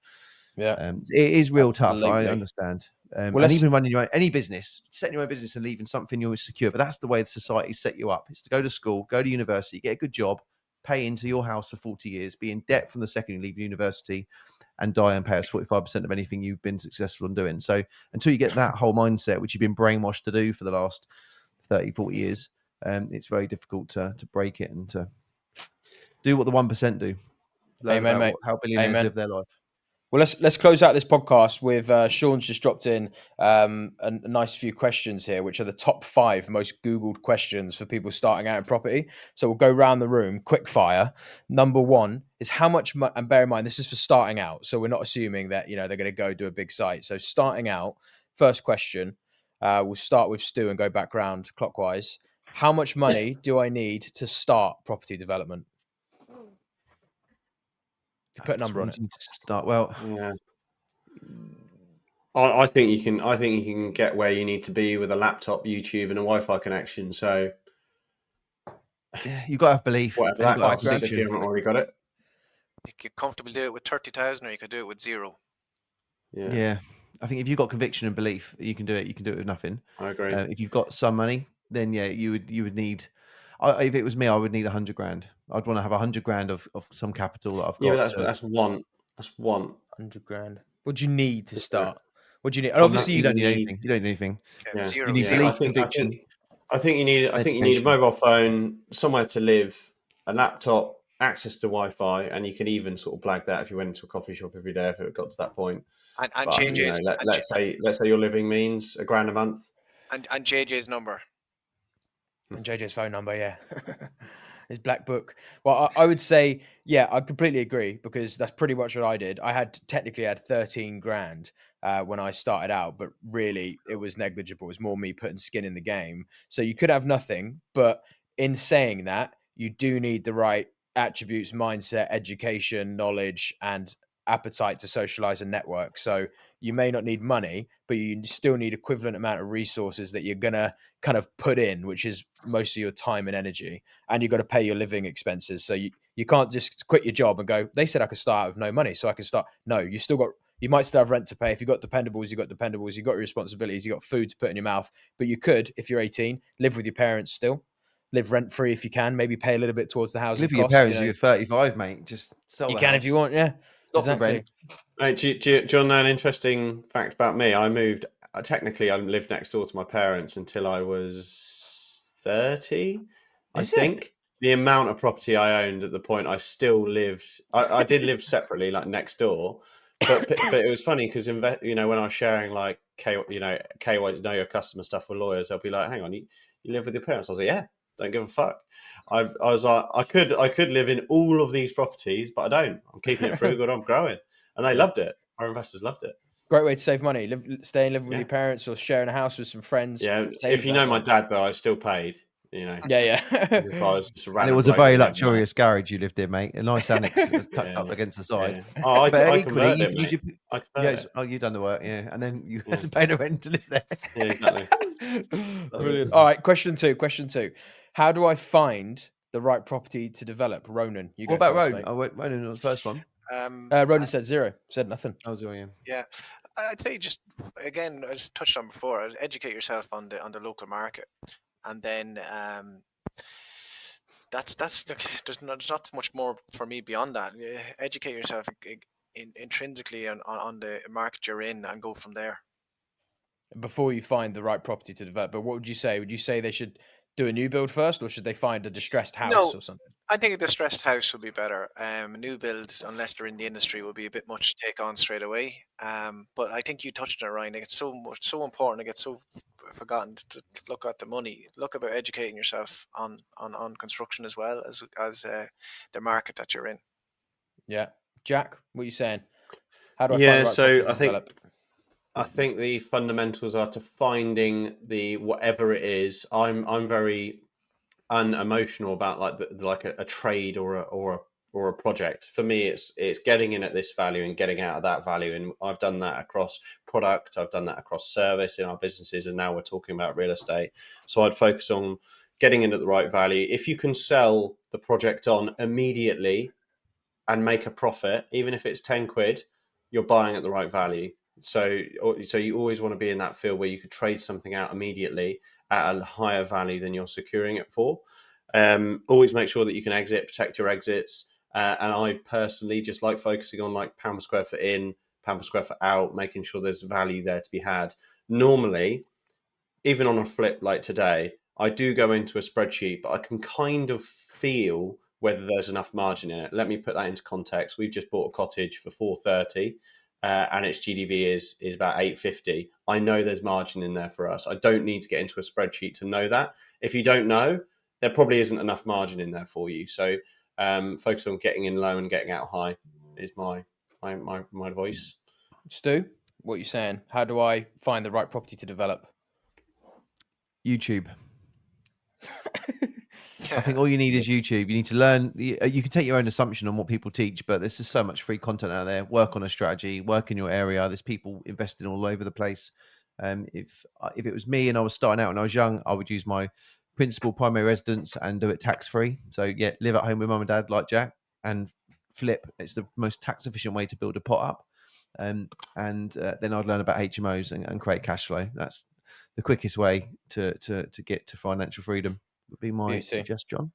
Yeah, it is real tough. Absolutely. I understand. And even running your own, any business, setting your own business and leaving something you're secure. But that's the way the society set you up. It's to go to school, go to university, get a good job, pay into your house for 40 years, be in debt from the second you leave university, and die and pay us 45% of anything you've been successful in doing. So until you get that whole mindset, which you've been brainwashed to do for the last 30, 40 years, it's very difficult to break it and to do what the 1% do. Amen, mate. How billionaires live their life. Well, let's close out this podcast with Sean's just dropped in a nice few questions here, which are the top 5 most Googled questions for people starting out in property. So we'll go round the room, quick fire. Number 1 is how much, and bear in mind, this is for starting out. So we're not assuming that, they're going to go do a big site. So starting out, first question, we'll start with Stu and go back round clockwise. How much money do I need to start property development? Put a number on it. To start well. Yeah. I think you can get where you need to be with a laptop, YouTube, and a Wi-Fi connection. So yeah, you got to have belief. Whatever that costs, if you haven't already got it. You could comfortably do it with 30,000, or you could do it with 0. Yeah. I think if you've got conviction and belief, you can do it. You can do it with nothing. I agree. If you've got some money, then yeah, you would need. If it was me, I would need 100 grand. I'd want to have 100 grand of some capital that I've got. Yeah, that's one. That's one. 100 grand. What do you need to start? What do you need? And obviously, you don't need anything. You don't need anything. Yeah, 0. You need belief, conviction. I think you need a mobile phone, somewhere to live, a laptop, access to Wi-Fi, and you can even sort of blag that if you went into a coffee shop every day if it got to that point. And but, JJ's. Let's say your living means £1,000 a month. And JJ's number. And JJ's phone number, yeah. His black book. Well, I would say, yeah, I completely agree, because that's pretty much what I did. I had 13 grand when I started out, but really it was negligible. It was more me putting skin in the game. So you could have nothing, but in saying that, you do need the right attributes, mindset, education, knowledge, and appetite to socialize and network. So you may not need money, but you still need equivalent amount of resources that you're going to kind of put in, which is most of your time and energy. And you've got to pay your living expenses. So you can't just quit your job and go, they said I could start out with no money, so I can start. No, you might still have rent to pay. If you've got dependables, you've got your responsibilities, you've got food to put in your mouth. But you could, if you're 18, live with your parents still. Live rent free if you can. Maybe pay a little bit towards the housing. Live with your parents. You're 35, mate. Just sell. You can house. if you want. Yeah, exactly. Mate, do you want to know an interesting fact about me? I moved. Technically, I lived next door to my parents until I was 30. I think the amount of property I owned at the point I still lived. I did live separately, like next door. But it was funny because when I was sharing like KY, know your customer stuff with lawyers, they'll be like, "Hang on, you live with your parents?" I was like, "Yeah, don't give a fuck." I was like, I could live in all of these properties, but I don't. I'm keeping it frugal. I'm growing, and they loved it. Our investors loved it. Great way to save money. Stay and live with your parents, or sharing a house with some friends. Yeah, if you know my dad, though, I still paid. Yeah. If I was just and it was a very luxurious garage you lived in, mate. A nice annex tucked up against the side. Yeah. Oh, I equally, converted it, mate. You done the work, yeah. And then you had to pay the rent to live there. Yeah, exactly. Brilliant. All right, question two. How do I find the right property to develop? Ronan, you go. What about first, Ronan? mate. Ronan was the first one. Ronan said 0. Said nothing. Oh, 0, yeah. Yeah, I'd say just again, as touched on before, educate yourself on the local market. and then that's look, there's not much more for me beyond that. Educate yourself intrinsically on the market you're in, and go from there. Before you find the right property to develop. But what would you say? Would you say they should do a new build first, or should they find a distressed house No, or something? I think a distressed house would be better. A new build, unless they're in the industry, would be a bit much to take on straight away. But I think you touched on it, Ryan. It's so important. It gets so forgotten to look at the money. Look about educating yourself on construction as well as the market that you're in. Yeah, Jack, what are you saying? How do I Yeah, find the right so property to I think develop? I think the fundamentals are to finding the whatever it is. I'm very unemotional about like a trade or a project. For me, it's getting in at this value and getting out of that value. And I've done that across product. I've done that across service in our businesses, and now we're talking about real estate. So I'd focus on getting in at the right value. If you can sell the project on immediately and make a profit, even if it's 10 quid, you're buying at the right value. So you always want to be in that field where you could trade something out immediately at a higher value than you're securing it for. Always make sure that you can exit, protect your exits. And I personally just like focusing on like pound per square foot in, pound per square foot out, making sure there's value there to be had. Normally, even on a flip like today, I do go into a spreadsheet, but I can kind of feel whether there's enough margin in it. Let me put that into context. We've just bought a cottage for 430, and its GDV is about 850. I know there's margin in there for us. I don't need to get into a spreadsheet to know that. If you don't know, there probably isn't enough margin in there for you. So focus on getting in low and getting out high is my advice. Stu, what are you saying? How do I find the right property to develop? YouTube. I think all you need is YouTube. You need to learn. You can take your own assumption on what people teach, but there's just so much free content out there. Work on a strategy, work in your area. There's people investing all over the place. If it was me and I was starting out when I was young, I would use my principal primary residence and do it tax free. So yeah, live at home with mum and dad like Jack and flip. It's the most tax efficient way to build a pot up. And then I'd learn about HMOs and create cash flow. That's the quickest way to get to financial freedom. Would be my suggestion.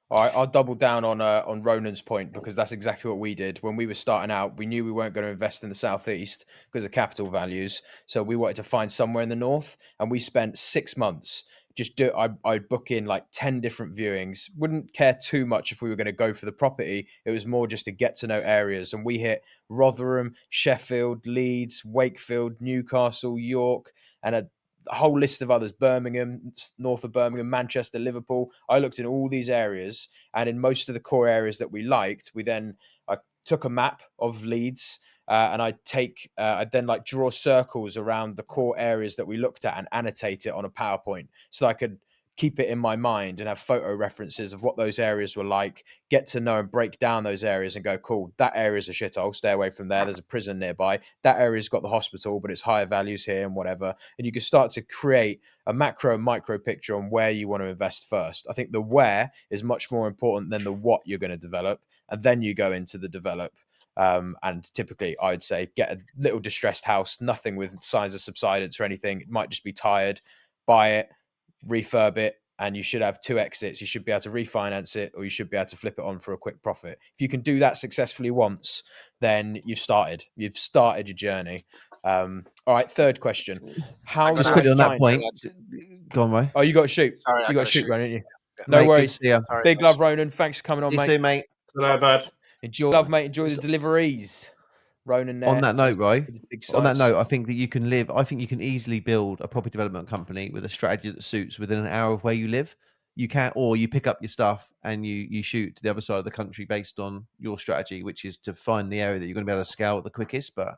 All right, I'll double down on Ronan's point, because that's exactly what we did when we were starting out. We knew we weren't going to invest in the southeast because of capital values, so we wanted to find somewhere in the north, and we spent 6 months I'd book in like 10 different viewings. Wouldn't care too much if we were going to go for the property. It was more just to get to know areas, and we hit Rotherham, Sheffield, Leeds, Wakefield, Newcastle, York, and a whole list of others: Birmingham, north of Birmingham, Manchester, Liverpool. I looked in all these areas, and in most of the core areas that we liked, I took a map of Leeds, and I'd then like draw circles around the core areas that we looked at and annotate it on a PowerPoint, so I could keep it in my mind and have photo references of what those areas were like, get to know and break down those areas and go, cool, that area's a shithole, stay away from there. There's a prison nearby. That area's got the hospital, but it's higher values here and whatever. And you can start to create a macro and micro picture on where you want to invest first. I think the where is much more important than the what you're going to develop. And then you go into the develop. And typically I'd say get a little distressed house, nothing with signs of subsidence or anything. It might just be tired. Buy it, refurb it, and you should have 2 exits. You should be able to refinance it, or you should be able to flip it on for a quick profit. If you can do that successfully once, then you've started your journey. All right, third question. How just quickly on that point, go on, Ray. Oh, you got to shoot. Sorry, you got to shoot, Ronan, didn't you? No worries. Big Sorry, love, Ronan. Thanks for coming on, See you mate. soon, mate. No bad. Enjoy the deliveries. Ronan there. On that note, Ray, on that sites. note, I think that you can easily build a property development company with a strategy that suits within an hour of where you live. You can, or you pick up your stuff and you shoot to the other side of the country based on your strategy, which is to find the area that you're going to be able to scale the quickest. But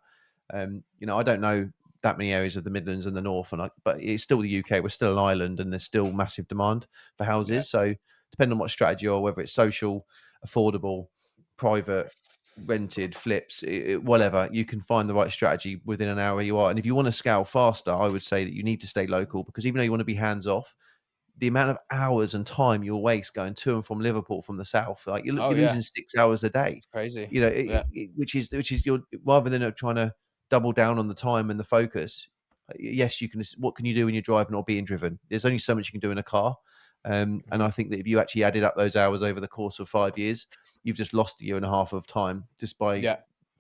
I don't know that many areas of the Midlands and the North, but it's still the UK. We're still an island, and there's still massive demand for houses. Yeah. So depending on what strategy or whether it's social, affordable, private, rented, flips, whatever, you can find the right strategy within an hour where you are. And if you want to scale faster, I would say that you need to stay local, because even though you want to be hands off, the amount of hours and time you'll waste going to and from Liverpool from the south, like you're losing 6 hours a day. It's crazy. Which is you're, rather than trying to double down on the time and the focus, Yes, you can. What can you do when you're driving or being driven? There's only so much you can do in a car. And I think that if you actually added up those hours over the course of 5 years, you've just lost a year and a half of time just by. Yeah.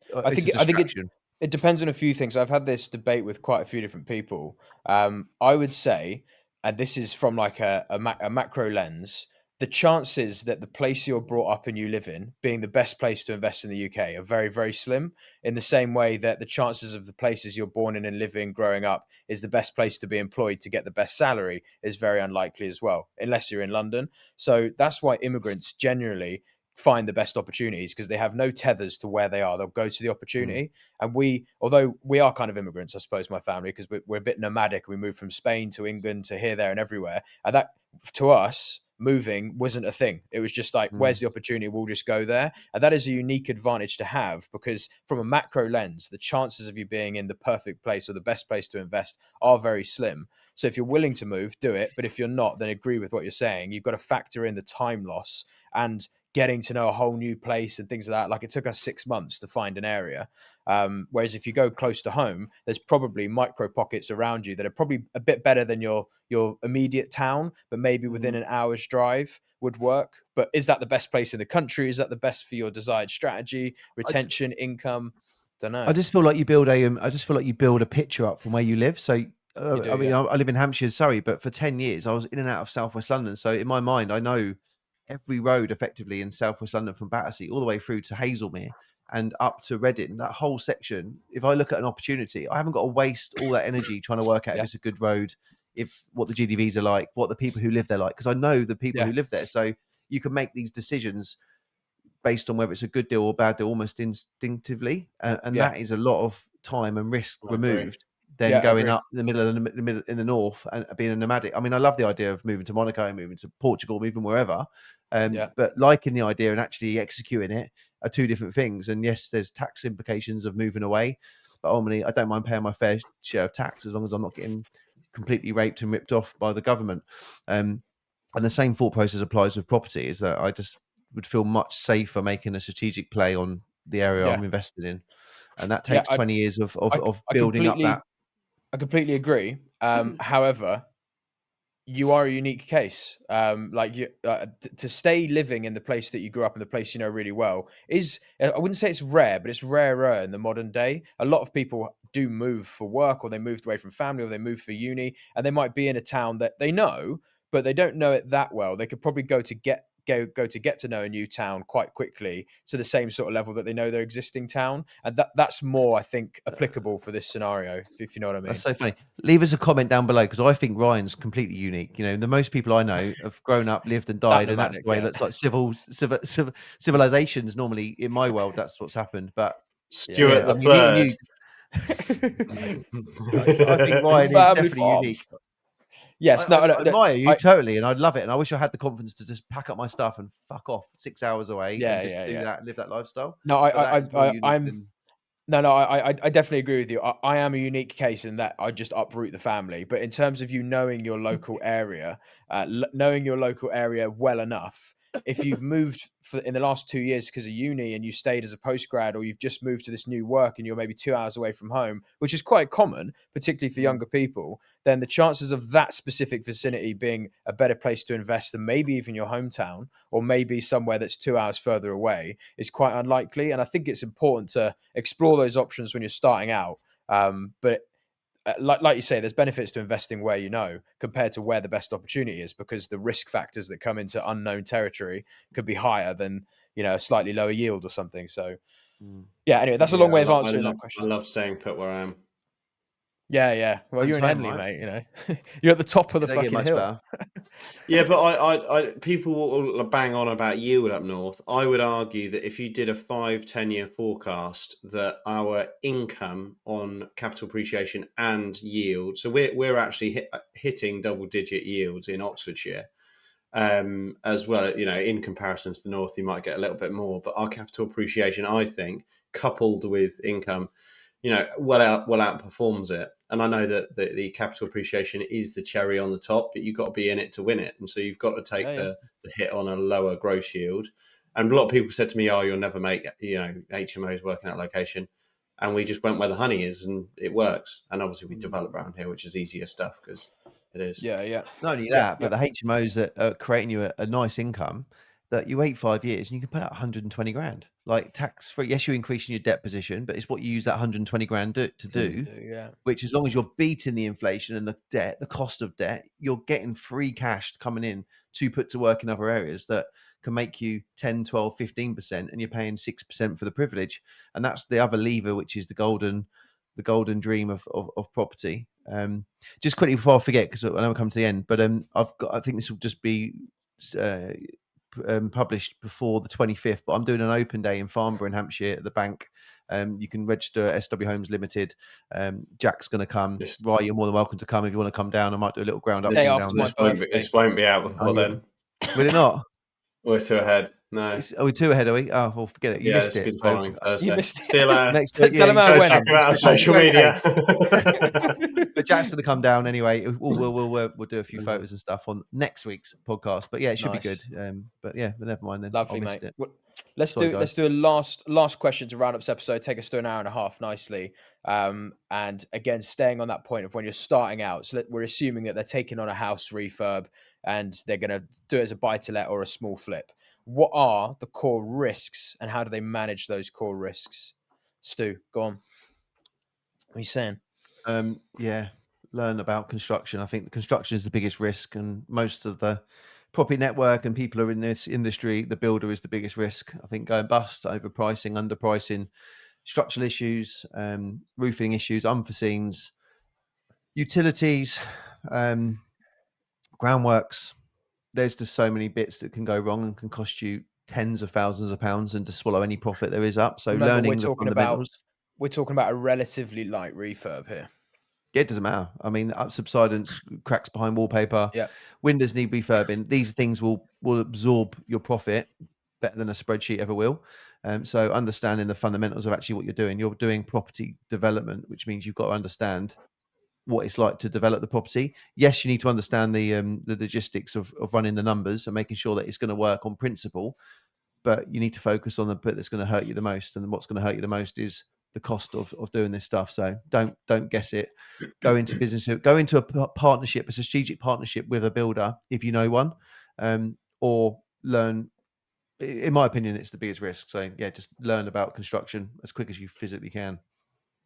It's a I think distraction. it depends on a few things. I've had this debate with quite a few different people. I would say, and this is from like a macro lens, the chances that the place you're brought up and you live in being the best place to invest in the UK are very, very slim. In the same way that the chances of the places you're born in and living, growing up, is the best place to be employed to get the best salary is very unlikely as well, unless you're in London. So that's why immigrants generally find the best opportunities, because they have no tethers to where they are. They'll go to the opportunity. And we, although we are kind of immigrants, I suppose, my family, because we're a bit nomadic. We moved from Spain to England to here, there, and everywhere. And that, to us, moving wasn't a thing. It was just like, where's the opportunity? We'll just go there. And that is a unique advantage to have, because from a macro lens, the chances of you being in the perfect place or the best place to invest are very slim. So if you're willing to move, do it. But if you're not, then agree with what you're saying. You've got to factor in the time loss and getting to know a whole new place and things like that. Like, it took us 6 months to find an area. Whereas if you go close to home, there's probably micro pockets around you that are probably a bit better than your immediate town, but maybe within an hour's drive would work. But is that the best place in the country? Is that the best for your desired strategy, retention, income? Don't know. I just feel like you build a picture up from where you live. So I mean, I live in Hampshire, Surrey, but for 10 years I was in and out of Southwest London. So in my mind, I know every road effectively in Southwest London, from Battersea all the way through to Hazelmere and up to Reading. That whole section, if I look at an opportunity, I haven't got to waste all that energy trying to work out if it's a good road, if what the GDVs are like, what the people who live there like, because I know the people who live there. So you can make these decisions based on whether it's a good deal or bad deal almost instinctively, and that is a lot of time and risk removed than going up in the middle of the middle in the north and being a nomadic. I mean, I love the idea of moving to Monaco, moving to Portugal, moving wherever, but liking the idea and actually executing it are two different things. And yes, there's tax implications of moving away, but ultimately I don't mind paying my fair share of tax as long as I'm not getting completely raped and ripped off by the government. And the same thought process applies with property, is that I just would feel much safer making a strategic play on the area I'm invested in. And that takes 20 years of building up that. I completely agree. However, you are a unique case. Like, you to stay living in the place that you grew up in, the place you know really well, is, I wouldn't say it's rare, but it's rarer in the modern day. A lot of people do move for work, or they moved away from family, or they moved for uni, and they might be in a town that they know, but they don't know it that well. They could probably go to get to know a new town quite quickly to the same sort of level that they know their existing town, and that's more, I think, applicable for this scenario, if you know what I mean. That's so funny. Leave us a comment down below, because I think Ryan's completely unique. You know, the most people I know have grown up, lived and died, and that's the way it looks like civilizations normally in my world. That's what's happened. But Stuart the Third. I think Ryan is definitely unique. Yes, I admire you totally, and I'd love it. And I wish I had the confidence to just pack up my stuff and fuck off 6 hours away and just do that, live that lifestyle. No, I definitely agree with you. I am a unique case in that I just uproot the family. But in terms of you knowing your local area, well enough, if you've moved in the last 2 years because of uni and you stayed as a postgrad, or you've just moved to this new work and you're maybe 2 hours away from home, which is quite common, particularly for younger people, then the chances of that specific vicinity being a better place to invest than maybe even your hometown, or maybe somewhere that's 2 hours further away, is quite unlikely. And I think it's important to explore those options when you're starting out. But like you say, there's benefits to investing where you know compared to where the best opportunity is, because the risk factors that come into unknown territory could be higher than, you know, a slightly lower yield or something. So anyway, that's a long way of answering that question. I love staying put where I am. Yeah. Well, you're in Henley, mate. You know, you're at the top of the fucking hill. Yeah, but people will bang on about yield up north. I would argue that if you did a 5-10 year forecast, that our income on capital appreciation and yield, so we're actually hitting double digit yields in Oxfordshire, as well. You know, in comparison to the north, you might get a little bit more, but our capital appreciation, I think, coupled with income, you know, well outperforms it. And I know that the capital appreciation is the cherry on the top, but you've got to be in it to win it. And so you've got to take the hit on a lower gross yield. And a lot of people said to me, "Oh, you'll never make, you know, HMOs working out location." and we just went where the honey is, and it works. And obviously we develop around here, which is easier stuff because it is. Yeah. Not only that, but the HMOs that are creating you a nice income, that you wait 5 years and you can pay out 120 grand, like tax free. Yes, you're increasing your debt position, but it's what you use that 120 grand to do. Yeah. Which, as long as you're beating the inflation and the cost of debt, you're getting free cash coming in to put to work in other areas that can make you 10, 12, 15%, and you're paying 6% for the privilege. And that's the other lever, which is the golden dream of property. Just quickly before I forget, because I know we'll come to the end, but I think this will just be published before the 25th, but I'm doing an open day in Farnborough in Hampshire at the bank. You can register at SW Homes Limited. Jack's going to come. Rye, you're more than welcome to come if you want to come down. I might do a little ground up. This won't be out before then. Will it not? We're too ahead. No. Are we too ahead, are we? Oh, well, forget it. You missed it. Following Thursday. You missed it. See you later. Next Tell them how it went. Check him out on social media. But Jack's going to come down anyway. We'll do a few photos and stuff on next week's podcast. But yeah, it should be good. But never mind then. Lovely, I missed mate. it. Well, let's do a last question to round up this episode. Take us to an hour and a half nicely. And again, staying on that point of when you're starting out. So we're assuming that they're taking on a house refurb and they're going to do it as a buy-to-let or a small flip. What are the core risks and how do they manage those core risks? Stu, go on. What are you saying? Learn about construction. I think the construction is the biggest risk, and most of the property network and people who are in this industry, the builder is the biggest risk. I think going bust, overpricing, underpricing, structural issues, roofing issues, unforeseens, utilities, groundworks. There's just so many bits that can go wrong and can cost you tens of thousands of pounds and to swallow any profit there is up. So learning the fundamentals. We're talking about a relatively light refurb here. Yeah, it doesn't matter. I mean, subsidence, cracks behind wallpaper, windows need refurbing. These things will absorb your profit better than a spreadsheet ever will. So understanding the fundamentals of actually what you're doing. You're doing property development, which means you've got to understand what it's like to develop the property. Yes, you need to understand the logistics of running the numbers and making sure that it's going to work on principle, but you need to focus on the bit that's going to hurt you the most. And what's going to hurt you the most is the cost of doing this stuff. So don't guess it. Go into business, go into a partnership, a strategic partnership with a builder if you know one, or learn. In my opinion, it's the biggest risk. So yeah, just learn about construction as quick as you physically can.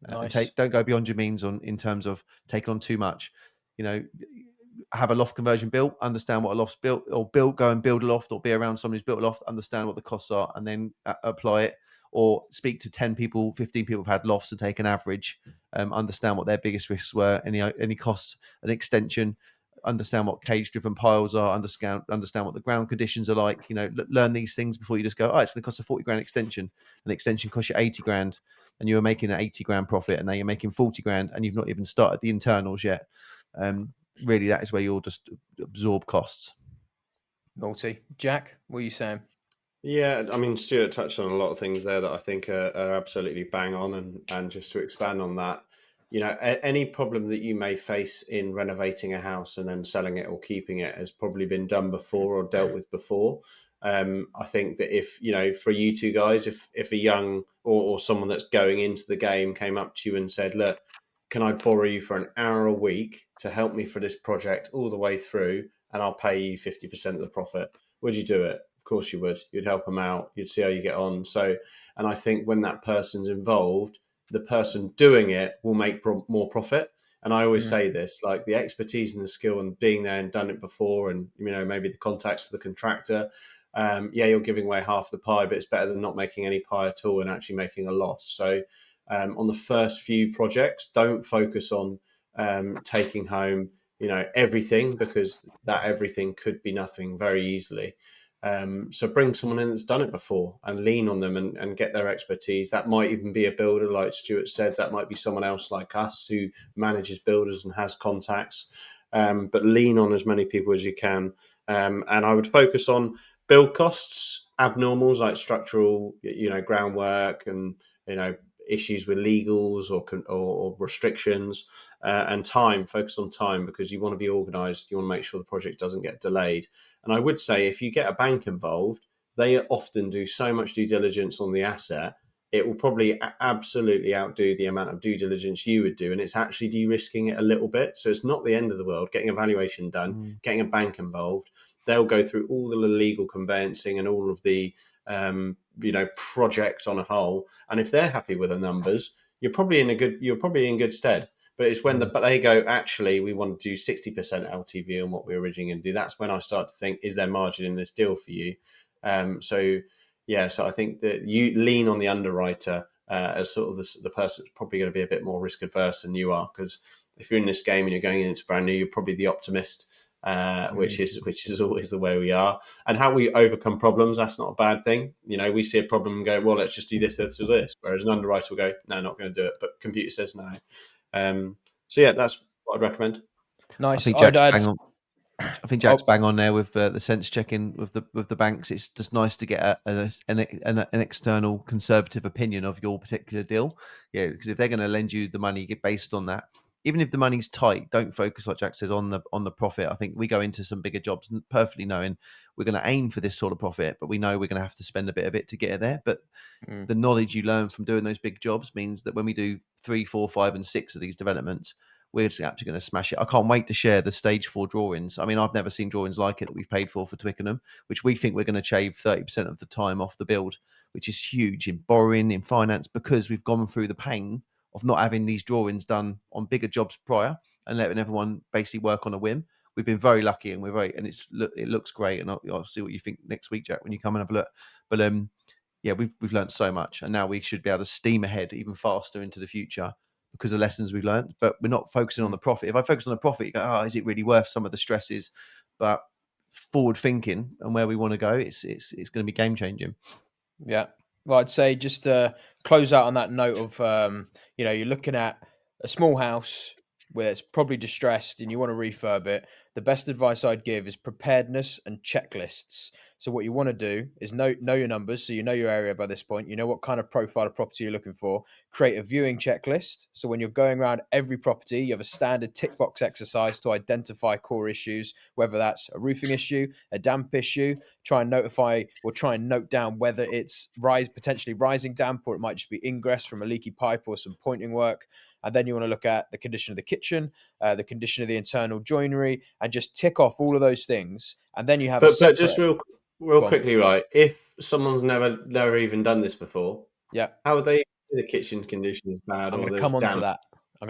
Nice. Don't go beyond your means in terms of taking on too much. Have a loft conversion built, understand what a loft's built, or go and build a loft, or be around someone who's built a loft, understand what the costs are, and then apply it. Or speak to 10 people, 15 people who've had lofts and take an average, understand what their biggest risks were, any costs, an extension, understand what cage-driven piles are, understand what the ground conditions are like. Learn these things before you just go, it's going to cost a 40 grand extension, and the extension costs you 80 grand, and you were making an 80 grand profit, and now you're making 40 grand, and you've not even started the internals yet. Really, that is where you'll just absorb costs. Naughty. Jack, what are you saying? Yeah, I mean, Stuart touched on a lot of things there that I think are absolutely bang on. And just to expand on that, any problem that you may face in renovating a house and then selling it or keeping it has probably been done before or dealt with before. I think that if, for you two guys, if a young or someone that's going into the game came up to you and said, look, can I borrow you for an hour a week to help me for this project all the way through, and I'll pay you 50% of the profit, would you do it? Of course you would. You'd help them out. You'd see how you get on. So, and I think when that person's involved, the person doing it will make more profit. And I always say this, like the expertise and the skill and being there and done it before, and maybe the contacts for the contractor. You're giving away half the pie, but it's better than not making any pie at all and actually making a loss. So on the first few projects, don't focus on taking home everything, because that everything could be nothing very easily. So bring someone in that's done it before and lean on them and get their expertise. That might even be a builder, like Stuart said. That might be someone else like us who manages builders and has contacts. But lean on as many people as you can. And I would focus on build costs, abnormals like structural, groundwork, and issues with legals or restrictions, and time. Focus on time, because you want to be organised. You want to make sure the project doesn't get delayed. And I would say if you get a bank involved, they often do so much due diligence on the asset it will probably absolutely outdo the amount of due diligence you would do, and it's actually de-risking it a little bit. So it's not the end of the world. Getting a valuation done, getting a bank involved, they'll go through all the legal conveyancing and all of the project on a whole. And if they're happy with the numbers, you're probably in good stead. But it's when they go, actually, we want to do 60% LTV on what we were originally going to do. That's when I start to think, is there margin in this deal for you? So I think that you lean on the underwriter as sort of the person that's probably going to be a bit more risk adverse than you are, because if you're in this game and you're going in, it's brand new, you're probably the optimist, which is always the way we are. And how we overcome problems, that's not a bad thing. We see a problem and go, well, let's just do this, this, or this. Whereas an underwriter will go, no, not going to do it. But computer says no. That's what I'd recommend. Nice. I think Jack's bang on there with the sense checking with the banks. It's just nice to get an external conservative opinion of your particular deal. Yeah, because if they're going to lend you the money based on that, even if the money's tight, don't focus, like Jack says, on the profit. I think we go into some bigger jobs perfectly knowing we're going to aim for this sort of profit, but we know we're going to have to spend a bit of it to get it there. But the knowledge you learn from doing those big jobs means that when we do 3, 4, 5, and 6 of these developments, we're just absolutely going to smash it. I can't wait to share the stage 4 drawings. I mean, I've never seen drawings like it that we've paid for Twickenham, which we think we're going to shave 30% of the time off the build, which is huge in borrowing, in finance, because we've gone through the pain of not having these drawings done on bigger jobs prior and letting everyone basically work on a whim. We've been very lucky, and it looks great. And I'll see what you think next week, Jack, when you come and have a look. But we've learned so much, and now we should be able to steam ahead even faster into the future because of lessons we've learned. But we're not focusing on the profit. If I focus on the profit, you go, is it really worth some of the stresses? But forward thinking and where we want to go, it's going to be game changing. Yeah. Well, I'd say just to close out on that note of, you're looking at a small house where it's probably distressed and you want to refurb it. The best advice I'd give is preparedness and checklists. So what you want to do is know your numbers. So you know your area by this point. You know what kind of profile of property you're looking for. Create a viewing checklist. So when you're going around every property, you have a standard tick box exercise to identify core issues, whether that's a roofing issue, a damp issue. Try and note down whether it's potentially rising damp, or it might just be ingress from a leaky pipe or some pointing work. And then you want to look at the condition of the kitchen, the condition of the internal joinery, and just tick off all of those things. And then you have But just real quickly, right? If someone's never even done this before, how would they? The kitchen condition is bad. I'm going to come on to that. I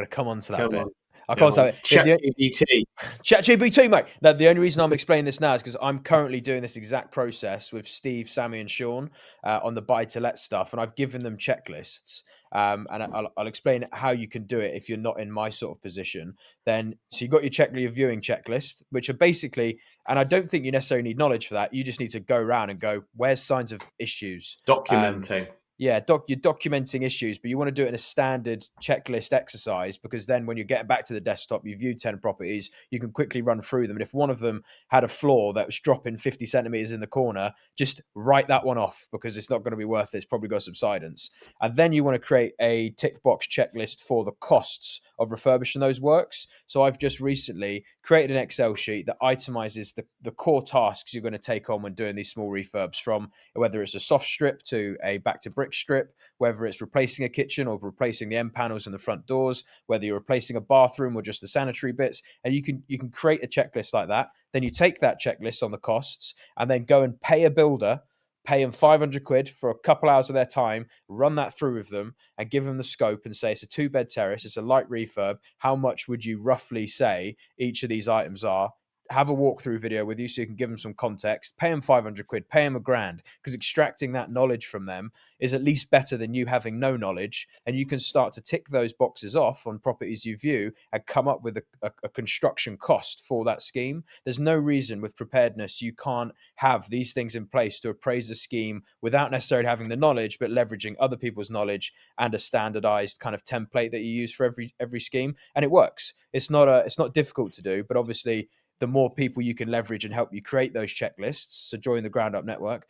Come can't on. ChatGPT. ChatGPT, mate. Now, the only reason I'm explaining this now is because I'm currently doing this exact process with Steve, Sammy, and Sean on the buy-to-let stuff, and I've given them checklists. And I'll explain how you can do it if you're not in my sort of position. So you've got your viewing checklist, which are basically, and I don't think you necessarily need knowledge for that. You just need to go around and go, where's signs of issues? Documenting. You're documenting issues, but you want to do it in a standard checklist exercise, because then when you get back to the desktop, you view 10 properties, you can quickly run through them. And if one of them had a flaw that was dropping 50 centimeters in the corner, just write that one off, because it's not going to be worth it. It's probably got subsidence. And then you want to create a tick box checklist for the costs of refurbishing those works. So I've just recently created an Excel sheet that itemizes the core tasks you're going to take on when doing these small refurbs, from whether it's a soft strip to a back to brick strip, whether it's replacing a kitchen or replacing the end panels and the front doors, whether you're replacing a bathroom or just the sanitary bits. And you can create a checklist like that. Then you take that checklist on the costs and then go and pay a builder, pay them 500 quid for a couple hours of their time, run that through with them and give them the scope and say, it's a 2-bed terrace, it's a light refurb. How much would you roughly say each of these items are? Have a walkthrough video with you so you can give them some context, pay them 500 quid, pay them $1,000, because extracting that knowledge from them is at least better than you having no knowledge. And you can start to tick those boxes off on properties you view and come up with a construction cost for that scheme. There's no reason with preparedness you can't have these things in place to appraise a scheme without necessarily having the knowledge, but leveraging other people's knowledge and a standardized kind of template that you use for every scheme. And it works. It's not difficult to do, but obviously the more people you can leverage and help you create those checklists, so join the Ground Up Network,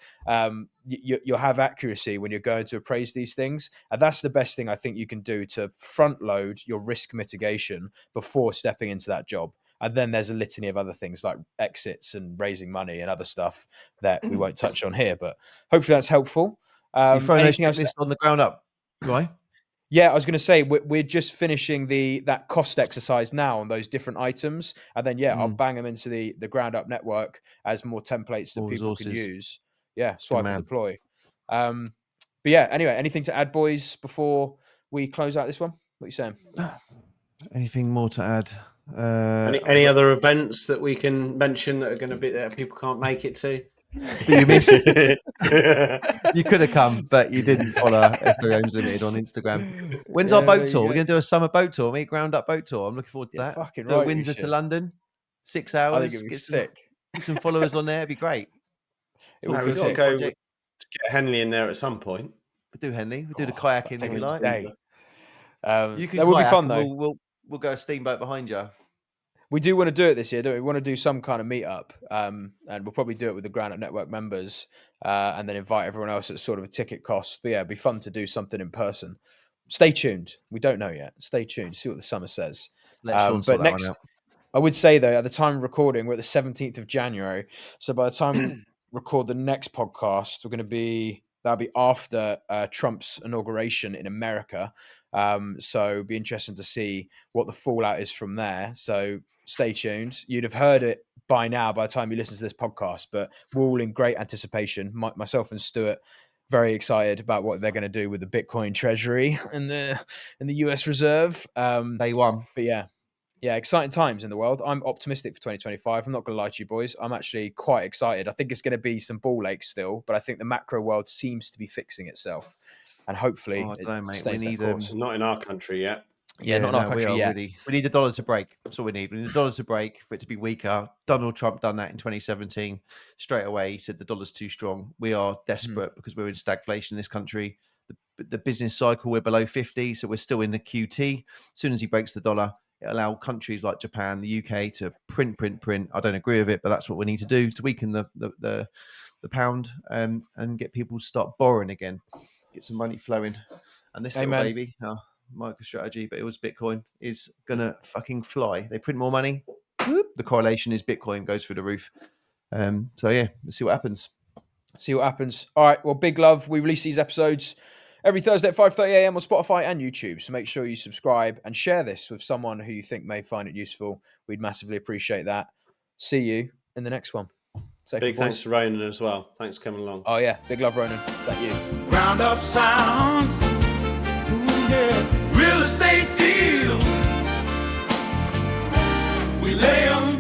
you'll have accuracy when you're going to appraise these things. And that's the best thing I think you can do to front load your risk mitigation before stepping into that job. And then there's a litany of other things like exits and raising money and other stuff that we won't touch on here, but hopefully that's helpful. You've thrown those Anything else? checklists on the ground up, right? Yeah, I was going to say we're just finishing that cost exercise now on those different items, and then I'll bang them into the ground up network as more templates that More people can resources. use. Yeah, swipe and man. deploy. But yeah, anyway, anything to add, boys, before we close out this one? What are you saying? Anything more to add? Any other events that we can mention that are going to be there people can't make it to? That you missed? You could have come, but you didn't follow SO Homes Limited on Instagram. When's our boat tour? We're going to do a summer boat tour, mate. Ground up boat tour. I'm looking forward to that. Fucking do right, Windsor to London, 6 hours. I think it'd be sick. Get some followers on there. It'd be great. We've got to go get Henley in there at some point. We'll do Henley. We'll do the kayaking if you like. You can. That would be fun though. We'll go a steamboat behind you. We do want to do it this year, don't we? We want to do some kind of meetup, and we'll probably do it with the Ground Up Network members, and then invite everyone else at sort of a ticket cost. But yeah, it'd be fun to do something in person. Stay tuned. We don't know yet. Stay tuned. See what the summer says. But next, I would say though, at the time of recording, we're at the 17th of January. So by the time we record the next podcast, that'll be after Trump's inauguration in America. So it'd be interesting to see what the fallout is from there. So stay tuned. You'd have heard it by now by the time you listen to this podcast, but we're all in great anticipation. Myself and Stuart, very excited about what they're going to do with the Bitcoin treasury and the US Reserve. Day one. But yeah, exciting times in the world. I'm optimistic for 2025. I'm not going to lie to you, boys. I'm actually quite excited. I think it's going to be some ball aches still, but I think the macro world seems to be fixing itself. And hopefully, stays that course. Not in our country yet. Yeah, not in our country yet. We need the dollar to break. That's all we need. We need the dollar to break for it to be weaker. Donald Trump done that in 2017. Straight away, he said the dollar's too strong. We are desperate because we're in stagflation in this country. The business cycle, we're below 50, so we're still in the QT. As soon as he breaks the dollar, it allow countries like Japan, the UK to print. I don't agree with it, but that's what we need to do to weaken the pound and get people to start borrowing again. Get some money flowing. And this little baby, MicroStrategy, but it was Bitcoin, is going to fucking fly. They print more money. The correlation is Bitcoin goes through the roof. So yeah, let's see what happens. All right. Well, big love. We release these episodes every Thursday at 5:30 a.m. on Spotify and YouTube. So make sure you subscribe and share this with someone who you think may find it useful. We'd massively appreciate that. See you in the next one. Big thanks to Ronan as well. Thanks for coming along. Oh yeah, big love, Ronan. Thank you. Ground up sound. Ooh, yeah. Real estate deals. We lay 'em